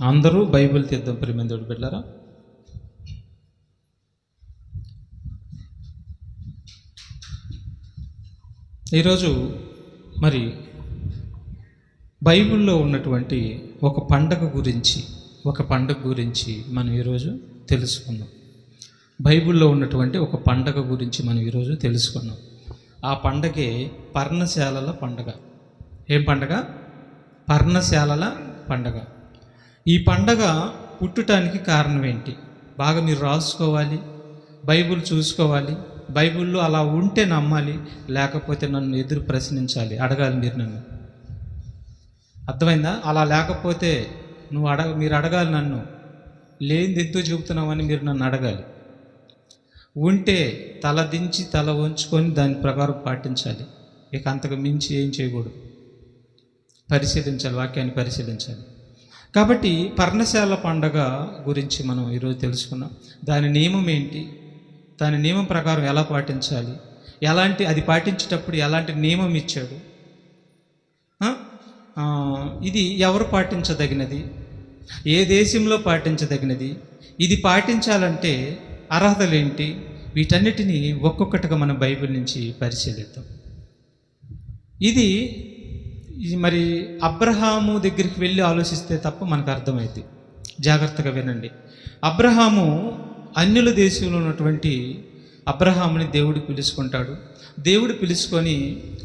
అందరూ బైబిల్ తీద్దాం ప్రియమైన దేవుని బిడ్డలారా. ఈరోజు మరి బైబిల్లో ఉన్నటువంటి ఒక పండగ గురించి మనం ఈరోజు తెలుసుకుందాం. బైబిల్లో ఉన్నటువంటి ఒక పండగ గురించి మనం ఈరోజు తెలుసుకున్నాం. ఆ పండగే పర్ణశాలల పండగ. ఏం పండగ? పర్ణశాలల పండగ. ఈ పండగ పుట్టడానికి కారణం ఏంటి? బాగా మీరు రాసుకోవాలి, బైబిల్ చూసుకోవాలి. బైబిల్లో అలా ఉంటే నమ్మాలి, లేకపోతే నన్ను ఎదురు ప్రశ్నించాలి, అడగాలి మీరు నన్ను. అర్థమైందా? అలా లేకపోతే మీరు అడగాలి నన్ను. లేనిది ఎందుకు చెబుతున్నామని మీరు నన్ను అడగాలి. ఉంటే తల దించి తల ఉంచుకొని దాని ప్రకారం పాటించాలి. ఇక అంతకు మించి ఏం చేయకూడదు. పరిశీలించాలి, వాక్యాన్ని పరిశీలించాలి. కాబట్టి పర్ణశాల పండగ గురించి మనం ఈరోజు తెలుసుకున్నాం. దాని నియమం ఏంటి, దాని నియమం ప్రకారం ఎలా పాటించాలి, అది పాటించేటప్పుడు ఎలాంటి నియమం ఇచ్చాడు, ఇది ఎవరు పాటించదగినది, ఏ దేశంలో పాటించదగినది, ఇది పాటించాలంటే అర్హతలేంటి, వీటన్నిటినీ ఒక్కొక్కటిగా మనం బైబిల్ నుంచి పరిశీలిద్దాం. ఇది మరి అబ్రహాము దగ్గరికి వెళ్ళి ఆలోచిస్తే తప్ప మనకు అర్థమైంది. జాగ్రత్తగా వినండి. అబ్రహాము అన్యుల దేశంలో ఉన్నటువంటి అబ్రహాముని దేవుడు పిలుచుకుంటాడు. దేవుడు పిలుచుకొని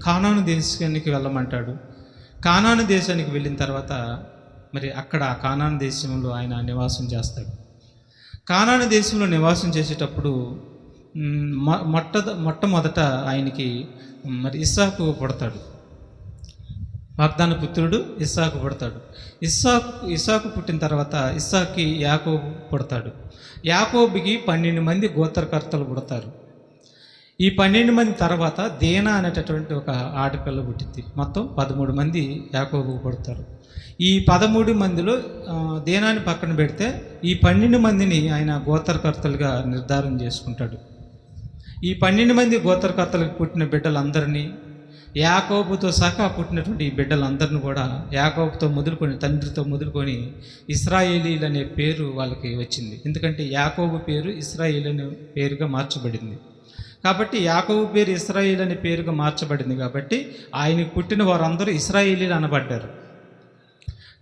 కానాను దేశానికి వెళ్ళమంటాడు. కానాను దేశానికి వెళ్ళిన తర్వాత మరి అక్కడ కానాను దేశంలో ఆయన నివాసం చేస్తాడు. కానాను దేశంలో నివాసం చేసేటప్పుడు మొట్టమొదట ఆయనకి మరి ఇస్సాకు పుడతాడు. వాగ్దాన పుత్రుడు ఇస్సాకు పుడతాడు. ఇస్సాకు పుట్టిన తర్వాత ఇస్సాక్కి యాకోబు పుడతాడు. యాకోబుకి 12 మంది గోత్రకర్తలు పుడతారు. ఈ 12 మంది తర్వాత దేనా అనేటటువంటి ఒక ఆడపిల్ల పుట్టింది. మొత్తం 13 మంది యాకోబుకు పుడతారు. ఈ 13 మందిలో దేనాన్ని పక్కన పెడితే ఈ 12 మందిని ఆయన గోత్రకర్తలుగా నిర్ధారణ చేసుకుంటాడు. ఈ 12 మంది గోత్రకర్తలకు పుట్టిన బిడ్డలందరినీ, యాకోబుతో సహా పుట్టినటువంటి ఈ బిడ్డలందరిని కూడా యాకోబుతో మొదలుకొని, తండ్రితో మొదలుకొని ఇశ్రాయేలీలు అనే పేరు వాళ్ళకి వచ్చింది. ఎందుకంటే యాకోబు పేరు ఇశ్రాయేలు అనే పేరుగా మార్చబడింది. కాబట్టి యాకోబు పేరు ఇశ్రాయేలు అనే పేరుగా మార్చబడింది. కాబట్టి ఆయనకు పుట్టిన వారందరూ ఇశ్రాయేలీలు అనబడ్డారు.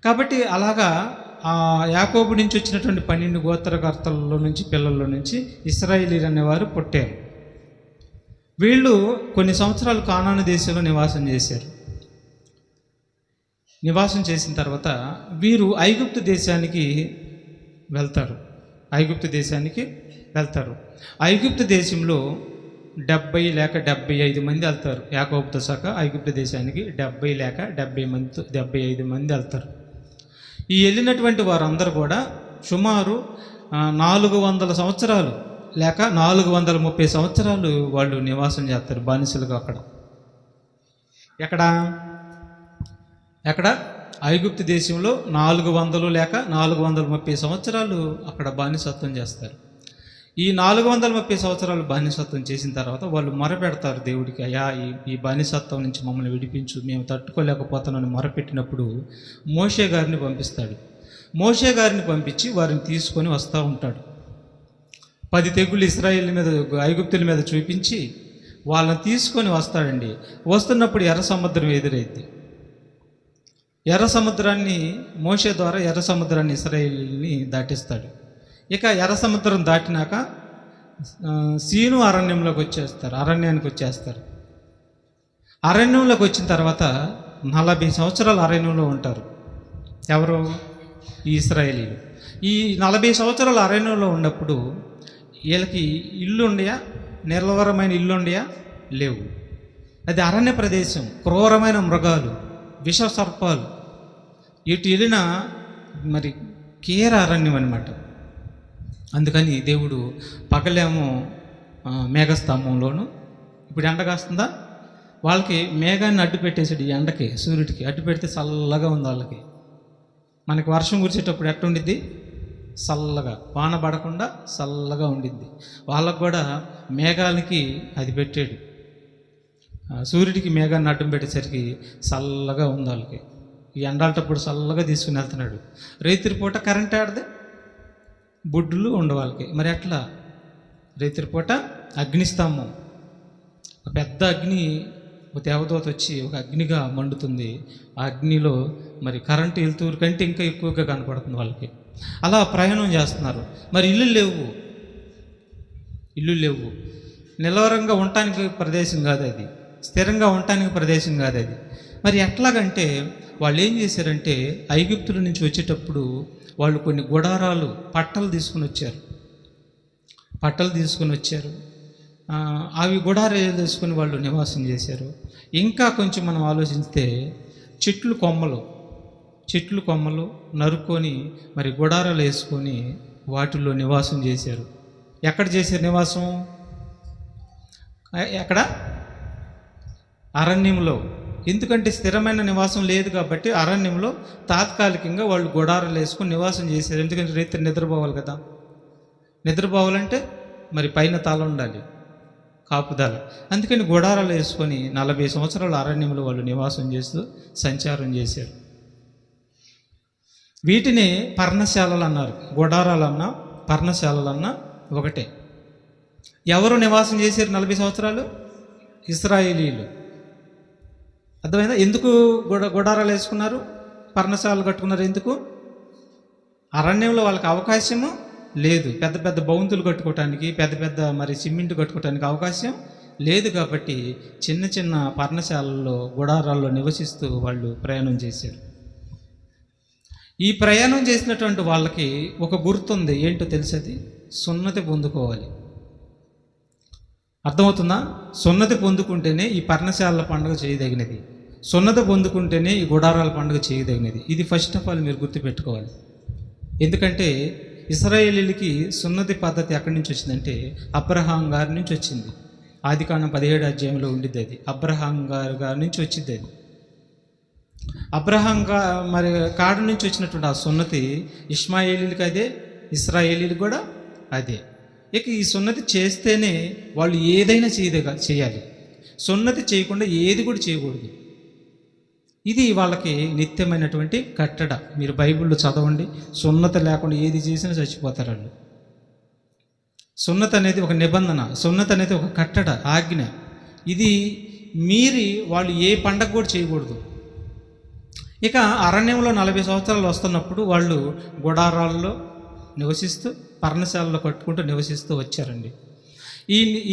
కాబట్టి అలాగా ఆ యాకోబు నుంచి వచ్చినటువంటి 12 గోత్రకర్తలలో నుంచి, పిల్లల్లో నుంచి ఇశ్రాయేలీలు అనేవారు పుట్టారు. వీళ్ళు కొన్ని సంవత్సరాలు కానాను దేశంలో నివాసం చేశారు. నివాసం చేసిన తర్వాత వీరు ఐగుప్తు దేశానికి వెళ్తారు. ఐగుప్తు దేశంలో 70 లేక 75 మంది వెళ్తారు. యాకోబుతో సహా ఐగుప్తు దేశానికి 70 లేక 75 మంది వెళ్తారు. ఈ వెళ్ళినటువంటి వారందరూ కూడా సుమారు 400 సంవత్సరాలు లేక 430 సంవత్సరాలు వాళ్ళు నివాసం చేస్తారు బానిసలుగా. ఎక్కడ ఐగుప్తు దేశంలో 400 లేక 430 సంవత్సరాలు అక్కడ బానిసత్వం చేస్తారు. ఈ 430 సంవత్సరాలు బానిసత్వం చేసిన తర్వాత వాళ్ళు మొరపెడతారు దేవుడికి, అయ్యా ఈ బానిసత్వం నుంచి మమ్మల్ని విడిపించు, మేము తట్టుకోలేకపోతామని మొరపెట్టినప్పుడు మోషే గారిని పంపిస్తాడు. మోషే గారిని పంపించి వారిని తీసుకొని వస్తూ ఉంటాడు. 10 తెగుళ్ళు ఇశ్రాయేలు మీద, ఐగుప్తుల మీద చూపించి వాళ్ళని తీసుకొని వస్తాడండి. వస్తున్నప్పుడు ఎర్ర సముద్రం ఎదురైంది. ఎర్ర సముద్రాన్ని మోషే ద్వారా ఎర్ర సముద్రాన్ని ఇశ్రాయేలుని దాటిస్తాడు. ఇక ఎర్ర సముద్రం దాటినాక సీను అరణ్యానికి వచ్చేస్తారు. అరణ్యంలోకి వచ్చిన తర్వాత 40 సంవత్సరాలు అరణ్యంలో ఉంటారు. ఎవరు? ఈ ఇశ్రాయేలీలు. ఈ 40 సంవత్సరాలు అరణ్యంలో ఉన్నప్పుడు వీళ్ళకి ఇల్లు ఉండయా, నిర్లవరమైన ఇల్లు ఉండయా? లేవు. అది అరణ్య ప్రదేశం. క్రూరమైన మృగాలు, విష సర్పాలు, ఇటు వెళ్ళిన మరి కీర అరణ్యం అనమాట. అందుకని దేవుడు పగలేమో మేఘస్తంభంలోను, ఇప్పుడు ఎండ కాస్తుందా, వాళ్ళకి మేఘాన్ని అడ్డు పెట్టేసాడు. ఈ ఎండకి, సూర్యుడికి అడ్డు పెడితే చల్లగా ఉంది వాళ్ళకి. మనకి వర్షం కురిసేటప్పుడు ఎట్టుండిద్ది? చల్లగా, వాన పడకుండా చల్లగా ఉండింది. వాళ్ళకు కూడా మేఘాలకి అది పెట్టాడు. సూర్యుడికి మేఘాన్ని అడ్డం పెట్టేసరికి చల్లగా ఉంది వాళ్ళకి. ఈ ఎండాలటప్పుడు చల్లగా తీసుకుని వెళ్తున్నాడు. రైతురి పూట కరెంట్ ఆడదే, బుడ్డులు ఉండే వాళ్ళకి. మరి ఎట్లా? రైతురి పూట అగ్నిస్తంభం, ఒక పెద్ద అగ్ని, ఒక దేవదూత వచ్చి ఒక అగ్నిగా మండుతుంది. ఆ అగ్నిలో మరి కరెంటు వెళ్తూరు కంటే ఇంకా ఎక్కువగా కనపడుతుంది వాళ్ళకి. అలా ప్రయాణం చేస్తున్నారు. మరి ఇల్లు లేవు, నిలవరంగా ఉండటానికి ప్రదేశం కాదు అది, స్థిరంగా ఉండటానికి ప్రదేశం కాదు అది. మరి ఎట్లాగంటే వాళ్ళు ఏం చేశారంటే ఐగుప్తుల నుంచి వచ్చేటప్పుడు వాళ్ళు కొన్ని గుడారాలు, పట్టలు తీసుకుని వచ్చారు. అవి గుడారాలు తీసుకుని వాళ్ళు నివాసం చేశారు. ఇంకా కొంచెం మనం ఆలోచిస్తే చెట్లు కొమ్మలు నరుక్కొని మరి గుడారాలు వేసుకొని వాటిల్లో నివాసం చేశారు. ఎక్కడ చేశారు నివాసం? ఎక్కడ? అరణ్యంలో. ఎందుకంటే స్థిరమైన నివాసం లేదు కాబట్టి అరణ్యంలో తాత్కాలికంగా వాళ్ళు గుడారాలు వేసుకొని నివాసం చేశారు. ఎందుకంటే రైతు నిద్రపోవాలి కదా. నిద్రపోవాలంటే మరి పైన తాళం ఉండాలి, కాపుదల. అందుకని గుడారాలు వేసుకొని 40 సంవత్సరాలు అరణ్యంలో వాళ్ళు నివాసం చేస్తూ సంచారం చేశారు. వీటిని పర్ణశాలలు అన్నారు. గుడారాలన్నా పర్ణశాలలన్నా ఒకటే. ఎవరు నివాసం చేశారు 40 సంవత్సరాలు? ఇశ్రాయేలీలు. అర్థమైందా? ఎందుకు గుడారాలు వేసుకున్నారు, పర్ణశాలలు కట్టుకున్నారు? ఎందుకు? అరణ్యంలో వాళ్ళకి అవకాశము లేదు. పెద్ద పెద్ద బౌంతులు కట్టుకోవటానికి, పెద్ద పెద్ద మరి సిమెంట్ కట్టుకోవటానికి అవకాశం లేదు కాబట్టి చిన్న చిన్న పర్ణశాలల్లో, గుడారాల్లో నివసిస్తూ వాళ్ళు ప్రయాణం చేశారు. ఈ ప్రయాణం చేసినటువంటి వాళ్ళకి ఒక గుర్తుంది. ఏంటో తెలుసది? సున్నతి పొందుకోవాలి. అర్థమవుతుందా? సున్నతి పొందుకుంటేనే ఈ పర్ణశాలల పండుగ చేయదగినది, సున్నతి పొందుకుంటేనే ఈ గుడారాల పండుగ చేయదగినది. ఇది ఫస్ట్ ఆఫ్ ఆల్ మీరు గుర్తుపెట్టుకోవాలి. ఎందుకంటే ఇశ్రాయేలీలకి సున్నతి పద్ధతి ఎక్కడి నుంచి వచ్చిందంటే అబ్రహాం గారి నుంచి వచ్చింది. ఆదికాండం 17 అధ్యాయంలో ఉండిద్ది అది. అబ్రహాం గారి నుంచి వచ్చింది అది. అబ్రహాం మరి కాడ నుంచి వచ్చినటువంటి ఆ సున్నతి ఇష్మాయేలీలకి అదే, ఇశ్రాయేలీలకు కూడా అదే. ఇక ఈ సున్నతి చేస్తేనే వాళ్ళు ఏదైనా చేయాలి. సున్నతి చేయకుండా ఏది కూడా చేయకూడదు. ఇది వాళ్ళకి నిత్యమైనటువంటి కట్టడ. మీరు బైబిల్లో చదవండి. సున్నతి లేకుండా ఏది చేసినా చచ్చిపోతారు వాళ్ళు. సున్నతి అనేది ఒక నిబంధన, సున్నతి అనేది ఒక కట్టడ, ఆజ్ఞ. ఇది మీరి వాళ్ళు ఏ పండగ కూడా చేయకూడదు. ఇక అరణ్యంలో 40 సంవత్సరాలు వస్తున్నప్పుడు వాళ్ళు గుడారాల్లో నివసిస్తూ, పర్ణశాలలో కట్టుకుంటూ నివసిస్తూ వచ్చారండి.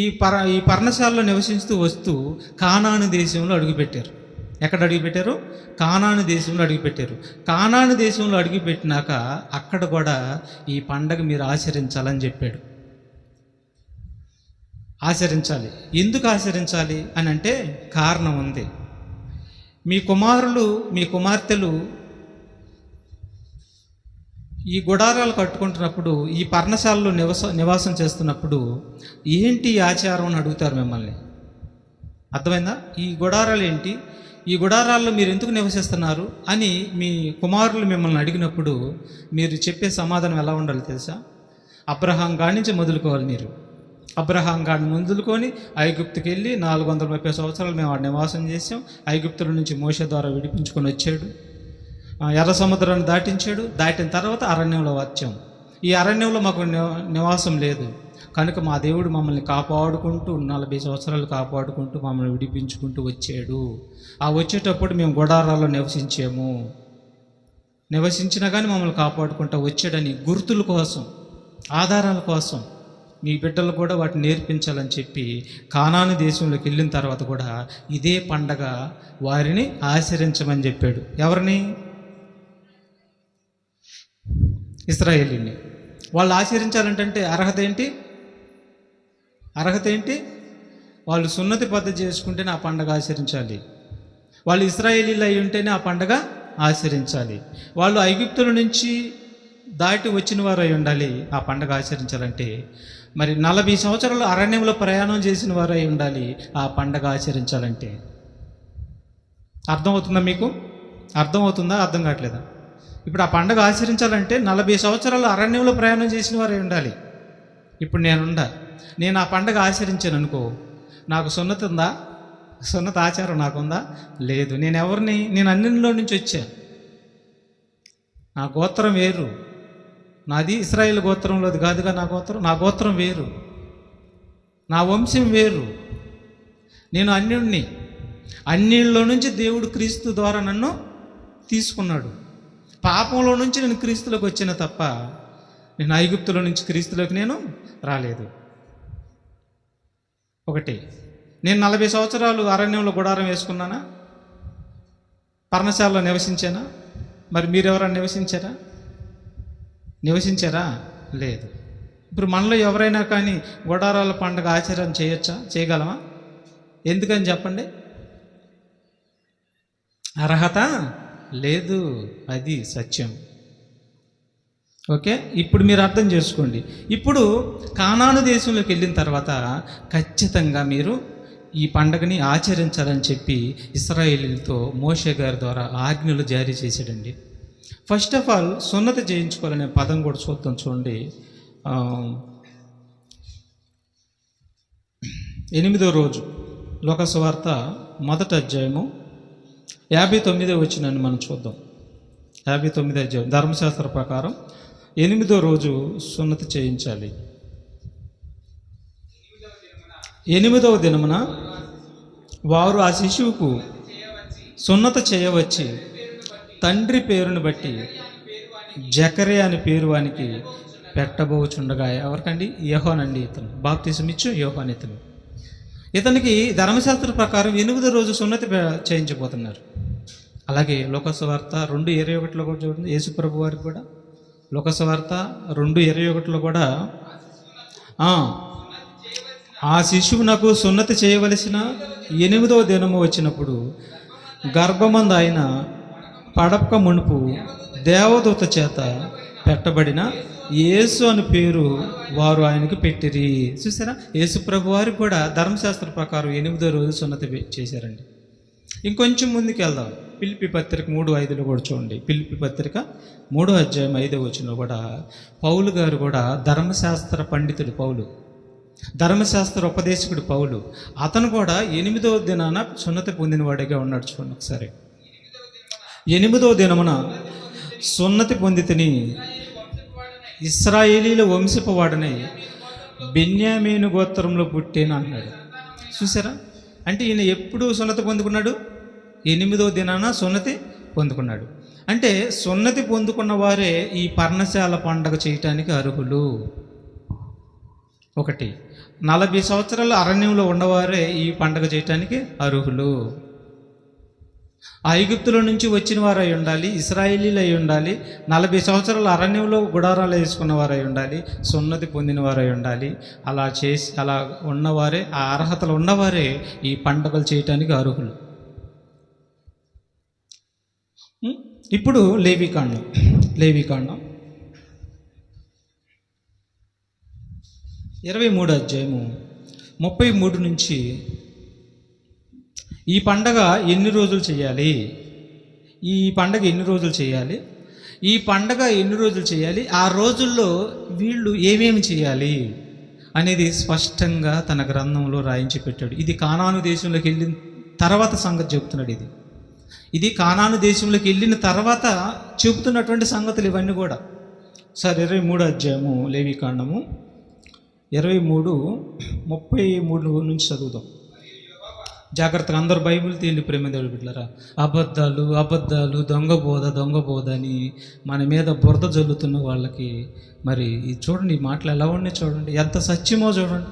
ఈ పర్ణశాలలో నివసిస్తూ వస్తూ కానాను దేశంలో అడుగుపెట్టారు. ఎక్కడ అడుగుపెట్టారు? కానాను దేశంలో అడుగుపెట్టారు. కానాను దేశంలో అడుగుపెట్టినాక అక్కడ కూడా ఈ పండగ మీరు ఆచరించాలని చెప్పాడు. ఆచరించాలి. ఎందుకు ఆచరించాలి అని అంటే కారణం ఉంది. మీ కుమారులు, మీ కుమార్తెలు ఈ గుడారాలు కట్టుకుంటున్నప్పుడు, ఈ పర్ణశాలలో నివాసం చేస్తున్నప్పుడు ఏంటి ఆచారం అని అడుగుతారు మిమ్మల్ని. అర్థమైందా? ఈ గుడారాలు ఏంటి, ఈ గుడారాల్లో మీరు ఎందుకు నివసిస్తున్నారు అని మీ కుమారులు మిమ్మల్ని అడిగినప్పుడు మీరు చెప్పే సమాధానం ఎలా ఉండాలి తెలుసా? అబ్రహాం గాడి నుంచి మొదలుకోవాలి. మీరు అబ్రహాం గాడిని మొదలుకొని ఐగుప్తుకి వెళ్ళి 430 సంవత్సరాలు మేము ఆడ నివాసం చేసాం. ఐగుప్తుల నుంచి మోషే ద్వారా విడిపించుకొని వచ్చాడు. ఎర్ర సముద్రాన్ని దాటించాడు. దాటిన తర్వాత అరణ్యంలో వచ్చాం. ఈ అరణ్యంలో మాకు నివాసం లేదు కనుక మా దేవుడు మమ్మల్ని కాపాడుకుంటూ 40 సంవత్సరాలు కాపాడుకుంటూ మమ్మల్ని విడిపించుకుంటూ వచ్చాడు. ఆ వచ్చేటప్పుడు మేము గుడారాల్లో నివసించినా కానీ మమ్మల్ని కాపాడుకుంటూ వచ్చాడని గుర్తుల కోసం, ఆధారాల కోసం మీ బిడ్డలు కూడా వాటిని నేర్పించాలని చెప్పి కానాను దేశంలోకి వెళ్ళిన తర్వాత కూడా ఇదే పండగ వారిని ఆచరించమని చెప్పాడు. ఎవరిని? ఇశ్రాయేలీని. వాళ్ళు ఆచరించాలంటే అర్హత ఏంటి? వాళ్ళు సున్నతి పద్ధతి చేసుకుంటేనే ఆ పండగ ఆచరించాలి. వాళ్ళు ఇశ్రాయేలీలు అయి ఉంటేనే ఆ పండగ ఆచరించాలి. వాళ్ళు ఐగుప్తుల నుంచి దాటి వచ్చిన వారు అయి ఉండాలి ఆ పండగ ఆచరించాలంటే. మరి 40 సంవత్సరాలు అరణ్యంలో ప్రయాణం చేసిన వారు అయి ఉండాలి ఆ పండగ ఆచరించాలంటే. అర్థమవుతుందా మీకు? అర్థమవుతుందా? అర్థం కావట్లేదా? ఇప్పుడు ఆ పండగ ఆచరించాలంటే 40 సంవత్సరాలు అరణ్యంలో ప్రయాణం చేసిన వారు అయి ఉండాలి. ఇప్పుడు నేను ఆ పండగ ఆచరించాను అనుకో, నాకు సున్నతి ఉందా? సున్నత ఆచారం నాకుందా? లేదు. నేను అన్నిలో నుంచి వచ్చాను. నా గోత్రం వేరు, నాది ఇశ్రాయేలు గోత్రంలోది కాదుగా నా గోత్రం వేరు, నా వంశం వేరు, నేను అన్యుణ్ణి. అన్యుల్లో నుంచి దేవుడు క్రీస్తు ద్వారా నన్ను తీసుకున్నాడు. పాపంలో నుంచి నేను క్రీస్తులోకి వచ్చిన తప్ప నేను ఐగుప్తులో నుంచి క్రీస్తులోకి నేను రాలేదు. ఒకటి, నేను 40 సంవత్సరాలు అరణ్యంలో గుడారం వేసుకున్నానా? పర్ణశాలలో నివసించానా? మరి మీరెవరైనా నివసించారా? లేదు. ఇప్పుడు మనలో ఎవరైనా కానీ గుడారాల పండుగ ఆచరణ చేయగలమా? ఎందుకని చెప్పండి? అర్హత లేదు. అది సత్యం. ఓకే, ఇప్పుడు మీరు అర్థం చేసుకోండి. ఇప్పుడు కానాను దేశంలోకి వెళ్ళిన తర్వాత ఖచ్చితంగా మీరు ఈ పండుగని ఆచరించాలని చెప్పి ఇశ్రాయేలీలతో మోషే గారి ద్వారా ఆజ్ఞలు జారీ చేశాడండి. ఫస్ట్ ఆఫ్ ఆల్ సున్నతి చేయించుకోవాలనే పదం కూడా చూద్దాం. చూడండి, 8వ రోజు లోకసువార్త 1వ అధ్యాయము 59వ వచనాన్ని మనం చూద్దాం. 59వ అధ్యాయం ధర్మశాస్త్ర ప్రకారం 8వ రోజు సున్నతి చేయించాలి. 8వ దినమున వారు ఆ శిశువుకు సున్నత చేయవచ్చి తండ్రి పేరును బట్టి జకరే అని పేరు వానికి పెట్టబోచుండగా. ఎవరికండి? యోహానండి. ఇతను బాప్తిసం ఇచ్చు యోహాన్. ఇతనికి ధర్మశాస్త్ర ప్రకారం 8వ రోజు సున్నతి చేయించబోతున్నారు. అలాగే లోకసువార్త 2:21 కూడా చూడండి. యేసుప్రభు వారికి కూడా లోకసువార్త 2:21 కూడా ఆ శిశువునకు సున్నతి చేయవలసిన 8వ దినము వచ్చినప్పుడు గర్భమందు ఆయన పడపక మునుపు దేవదూత చేత పెట్టబడిన యేసు అని పేరు వారు ఆయనకు పెట్టిరి. చూసారా, యేసు ప్రభు వారికి కూడా ధర్మశాస్త్ర ప్రకారం 8వ రోజు సున్నతి చేశారండి. ఇంకొంచెం ముందుకు వెళ్దాం. ఫిలిప్పీ పత్రిక 3:5 కూడా చూడండి. ఫిలిప్పీ పత్రిక 3వ అధ్యాయం 5వ వచనంలో కూడా పౌలు గారు కూడా ధర్మశాస్త్ర పండితుడు పౌలు, ధర్మశాస్త్ర ఉపదేశకుడు పౌలు. అతను కూడా 8వ దినాన సున్నతి పొందినవాడిగా ఉన్నాడు. చూడండి ఒకసారి. 8వ దినమున సున్నతి పొందితిని, ఇశ్రాయేలీల వంశపు వాడనై బెన్యామీను గోత్రంలో పుట్టేను అంటున్నాడు. చూసారా, అంటే ఈయన ఎప్పుడు సున్నతి పొందుకున్నాడు? 8వ దినాన సున్నతి పొందుకున్నాడు. అంటే సున్నతి పొందుకున్న వారే ఈ పర్ణశాల పండగ చేయటానికి అర్హులు. ఒకటి, 40 సంవత్సరాలు అరణ్యంలో ఉన్నవారే ఈ పండగ చేయటానికి అర్హులు. ఐగుప్తుల నుంచి వచ్చిన వారు అయి ఉండాలి, ఇశ్రాయేలీలు అయి ఉండాలి, 40 సంవత్సరాలు అరణ్యంలో గుడారాలు వేసుకున్న వారు అయి ఉండాలి, సున్నతి పొందిన వారు అయి ఉండాలి. అలా ఉన్నవారే, ఆ అర్హతలు ఉన్నవారే ఈ పండుగలు చేయటానికి అర్హులు. ఇప్పుడు లేవీకాండం 23వ అధ్యాయము 33 నుంచి ఈ పండగ ఎన్ని రోజులు చేయాలి, ఈ పండగ ఎన్ని రోజులు చేయాలి, ఈ పండగ ఎన్ని రోజులు చేయాలి, ఆ రోజుల్లో వీళ్ళు ఏమేమి చేయాలి అనేది స్పష్టంగా తన గ్రంథంలో రాయించి పెట్టాడు. ఇది కానాను దేశంలోకి వెళ్ళిన తర్వాత సంగతి చెబుతున్నాడు. ఇది కానాను దేశంలోకి వెళ్ళిన తర్వాత చెబుతున్నటువంటి సంగతులు ఇవన్నీ కూడా. సార్ 23వ అధ్యాయము లేవీకాండము 23:33 నుంచి చదువుదాం. జాగ్రత్తగా అందరూ బైబిల్ తీయండి ప్రేమ దేవుడు బిడ్డలారా. అబద్ధాలు దొంగ బోధ అని మన మీద బురద జల్లుతున్న వాళ్ళకి మరి చూడండి, ఈ మాటలు ఎలా ఉన్నాయి చూడండి, ఎంత సత్యమో చూడండి.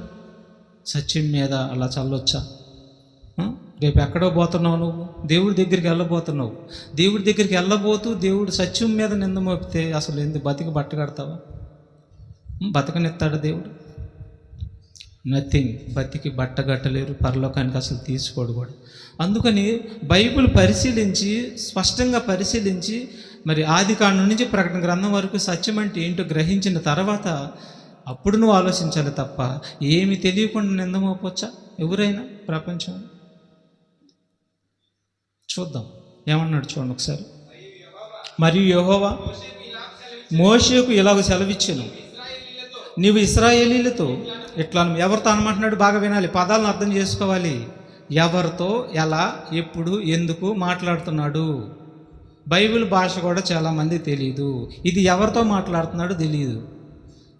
సత్యం మీద అలా చల్లొచ్చా? రేపు ఎక్కడో పోతున్నావు నువ్వు, దేవుడి దగ్గరికి వెళ్ళబోతున్నావు. దేవుడి దగ్గరికి వెళ్ళబోతూ దేవుడు సత్యం మీద నింద మోపితే అసలు ఎందుకు బతికి బట్ట కడతావా? బతకనిస్తాడు దేవుడు? నథింగ్. బతికి బట్టగట్టలేరు, పరలోకానికి అసలు తీసుకోడు కూడా. అందుకని బైబిల్ స్పష్టంగా పరిశీలించి మరి ఆదికాండం నుంచి ప్రకటన గ్రంథం వరకు సత్యం అంటే ఏంటో గ్రహించిన తర్వాత అప్పుడు నువ్వు ఆలోచించాలి తప్ప ఏమి తెలియకుండా నిందమోపొచ్చా ఎవరైనా ప్రపంచం? చూద్దాం ఏమన్నాడు చూడండి ఒకసారి. మరియు యెహోవా మోషేకు ఇలాగ సెలవిచ్చెను, నీవు ఇశ్రాయేలీలతో ఇట్లా. ఎవరితో అనమంటున్నాడు? బాగా వినాలి, పదాలను అర్థం చేసుకోవాలి. ఎవరితో, ఎలా, ఎప్పుడు, ఎందుకు మాట్లాడుతున్నాడు? బైబిల్ భాష కూడా చాలామంది తెలియదు. ఇది ఎవరితో మాట్లాడుతున్నాడో తెలియదు.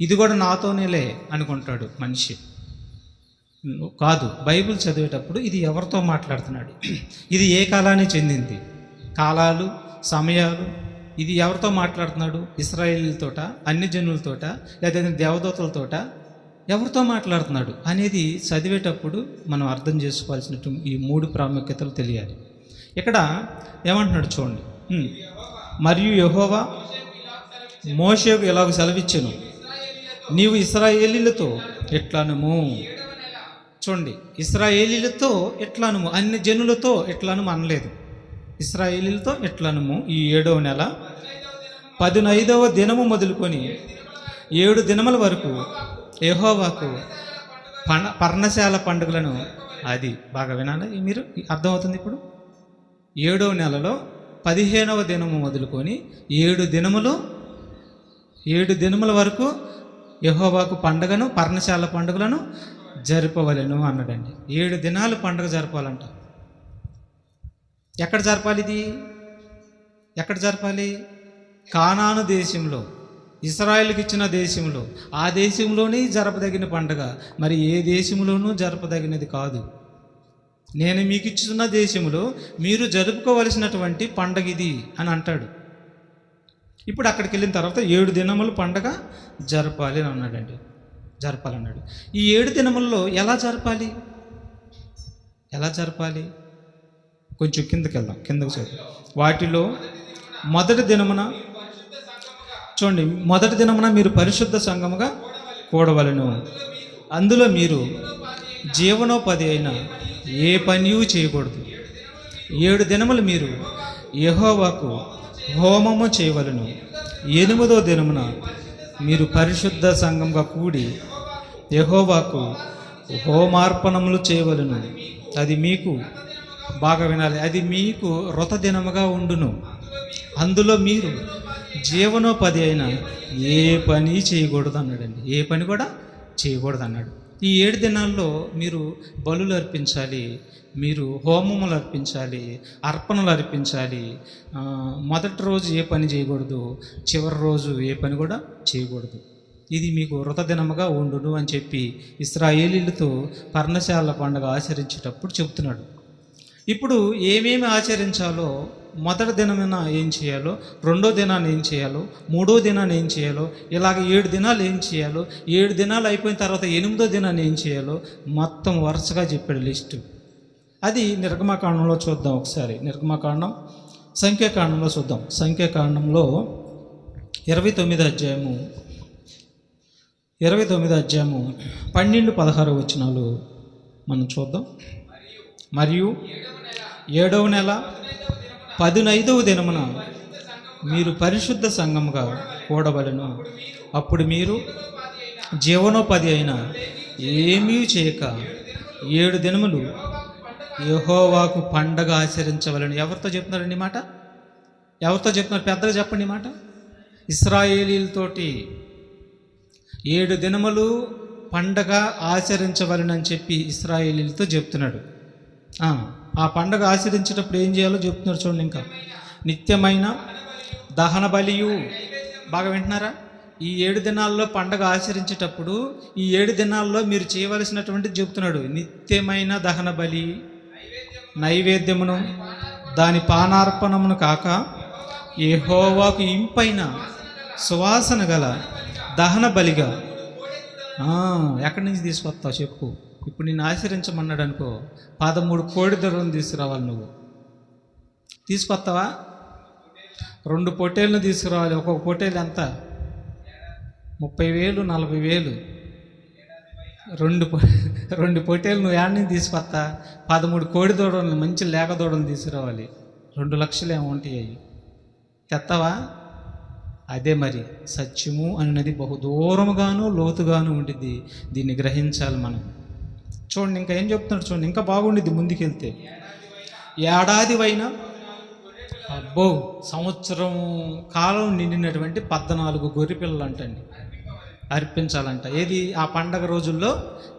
ఇది కూడా నాతోనేలే అనుకుంటాడు మనిషి. కాదు, బైబిల్ చదివేటప్పుడు ఇది ఎవరితో మాట్లాడుతున్నాడు, ఇది ఏ కాలానికి చెందింది, కాలాలు సమయాలు, ఇది ఎవరితో మాట్లాడుతున్నాడు, ఇశ్రాయేలీలతోట, అన్ని జనులతోట, లేదా దేవదూతలతోట, ఎవరితో మాట్లాడుతున్నాడు అనేది చదివేటప్పుడు మనం అర్థం చేసుకోవాల్సిన ఈ 3 ప్రాముఖ్యతలు తెలియాలి. ఇక్కడ ఏమంటున్నాడు చూడండి. మరియు యెహోవా మోషేకు ఇలాగ సెలవిచ్చెను, నీవు ఇశ్రాయేలీలతో ఎట్లనుము. చూడండి, ఇశ్రాయేలీలతో ఎట్లనుము, అన్ని జనులతో ఎట్లనుము అనలేదు. ఇశ్రాయేలీలతో ఎట్లనుము. ఈ 7వ నెల 15వ దినము మొదలుకొని 7 దినముల వరకు యెహోవాకు పర్ణశాల పండుగలను, అది బాగా వినాలి మీరు, అర్థమవుతుంది. ఇప్పుడు 7వ నెలలో 15వ దినము మొదలుకొని 7 దినముల వరకు యెహోవాకు పండుగను, పర్ణశాల పండుగలను జరపవలెను అన్నాడండి. 7 దినాలు పండుగ జరపాలంట. ఎక్కడ జరపాలి ఇది? ఎక్కడ జరపాలి? కానాను దేశంలో, ఇశ్రాయేలుకి ఇచ్చిన దేశంలో. ఆ దేశంలోనే జరపదగిన పండుగ, మరి ఏ దేశంలోనూ జరపదగినది కాదు. నేను మీకు ఇచ్చిన దేశంలో మీరు జరుపుకోవలసినటువంటి పండగ ఇది అని అంటాడు. ఇప్పుడు అక్కడికి వెళ్ళిన తర్వాత 7 దినములు పండగ జరపాలి అని అన్నాడండి. జరపాలన్నాడు. ఈ 7 దినముల్లో ఎలా జరపాలి? కొంచెం కిందకి వెళ్దాం, కిందకు చూద్దాం. వాటిలో మొదటి దినమున, చూడండి, మొదటి దినమున మీరు పరిశుద్ధ సంఘముగా కూడవలెను. అందులో మీరు జీవనోపాధి అయిన ఏ పనియూ చేయకూడదు. 7 దినములు మీరు యెహోవాకు హోమము చేయవలెను. 8వ దినమున మీరు పరిశుద్ధ సంఘంగా కూడి యెహోవాకు హోమార్పణములు చేయవలెను. అది మీకు, బాగా వినాలి, అది మీకు వ్రత దినముగా ఉండును. అందులో మీరు జీవనోపాధి అయిన ఏ పని చేయకూడదు అన్నాడండి. ఏ పని కూడా చేయకూడదు అన్నాడు. ఈ 7 దినాల్లో మీరు బలులు అర్పించాలి, మీరు హోమములు అర్పించాలి, అర్పణలు అర్పించాలి. మొదటి రోజు ఏ పని చేయకూడదు, చివరి రోజు ఏ పని కూడా చేయకూడదు. ఇది మీకు వ్రత దినముగా ఉండును అని చెప్పి ఇశ్రాయేలీలతో పర్ణశాల పండుగ ఆచరించేటప్పుడు చెప్తున్నాడు. ఇప్పుడు ఏమేమి ఆచరించాలో, మొదటి దినమైనా ఏం చేయాలో, 2వ దినాన్ని ఏం చేయాలో, 3వ దినాన్ని ఏం చేయాలో, ఇలాగ 7 దినాలు ఏం చేయాలో, 7 దినాలు అయిపోయిన తర్వాత 8వ దినాన్ని ఏం చేయాలో మొత్తం వరుసగా చెప్పాడు లిస్టు. అది నిర్గమకాండంలో చూద్దాం ఒకసారి. నిర్గమకాండం, సంఖ్యాకాండంలో చూద్దాం. సంఖ్యాకాండంలో 29వ అధ్యాయము 12-16 వచనాలు మనం చూద్దాం. మరియు 7వ నెల 15వ దినమున మీరు పరిశుద్ధ సంఘముగా కూడవలెను. అప్పుడు మీరు జీవనోపాధి అయిన ఏమీ చేయక 7 దినములు యెహోవాకు పండగ ఆచరించవలెను. ఎవరితో చెప్తున్నారండి మాట? ఎవరితో చెప్తున్నారు? పెద్దలు చెప్పండి మాట. ఇశ్రాయేలీలతోటి 7 దినములు పండగ ఆచరించవలెనని చెప్పి ఇశ్రాయేలీలతో చెప్తున్నాడు. ఆ పండగ ఆచరించేటప్పుడు ఏం చేయాలో చెప్తున్నారు చూడండి. ఇంకా నిత్యమైన దహన బలియు, బాగా వింటున్నారా? ఈ 7 దినాల్లో పండగ ఆచరించేటప్పుడు ఈ 7 దినాల్లో మీరు చేయవలసినటువంటి చెప్తున్నాడు. నిత్యమైన దహన బలి, నైవేద్యమును దాని పానార్పణమును కాక యెహోవాకు ఇంపైన సువాసన గల దహన బలిగా. ఎక్కడి నుంచి తీసుకొస్తావు చెప్పు? ఇప్పుడు నిన్ను ఆచరించమన్నాడు అనుకో, 13 కోడి దొరలను తీసుకురావాలి. నువ్వు తీసుకొస్తావా? 2 పొట్టేళ్ళను తీసుకురావాలి. ఒక్కొక్క పొట్టేలు ఎంత? 30,000, 40,000. 2 పొట్టేలు నువ్వు ఏడ నుంచి తీసుకొస్తా? 13 కోడి దూడలను, మంచి లేక దూడలను తీసుకురావాలి. 2 లక్షలు ఏమో ఉంటాయి అవి. తెత్తవా? అదే మరి సత్యము అన్నది బహు దూరముగాను లోతుగాను ఉంటుంది. దీన్ని గ్రహించాలి మనం. చూడండి ఇంకా ఏం చెప్తున్నాడు చూడండి, ఇంకా బాగుండిద్ది ముందుకెళ్తే. ఏడాదివైనా, అబ్బో, సంవత్సరం కాలం నిండినటువంటి 14 గొర్రె పిల్లలు అంటండి అర్పించాలంట. ఏది? ఆ పండగ రోజుల్లో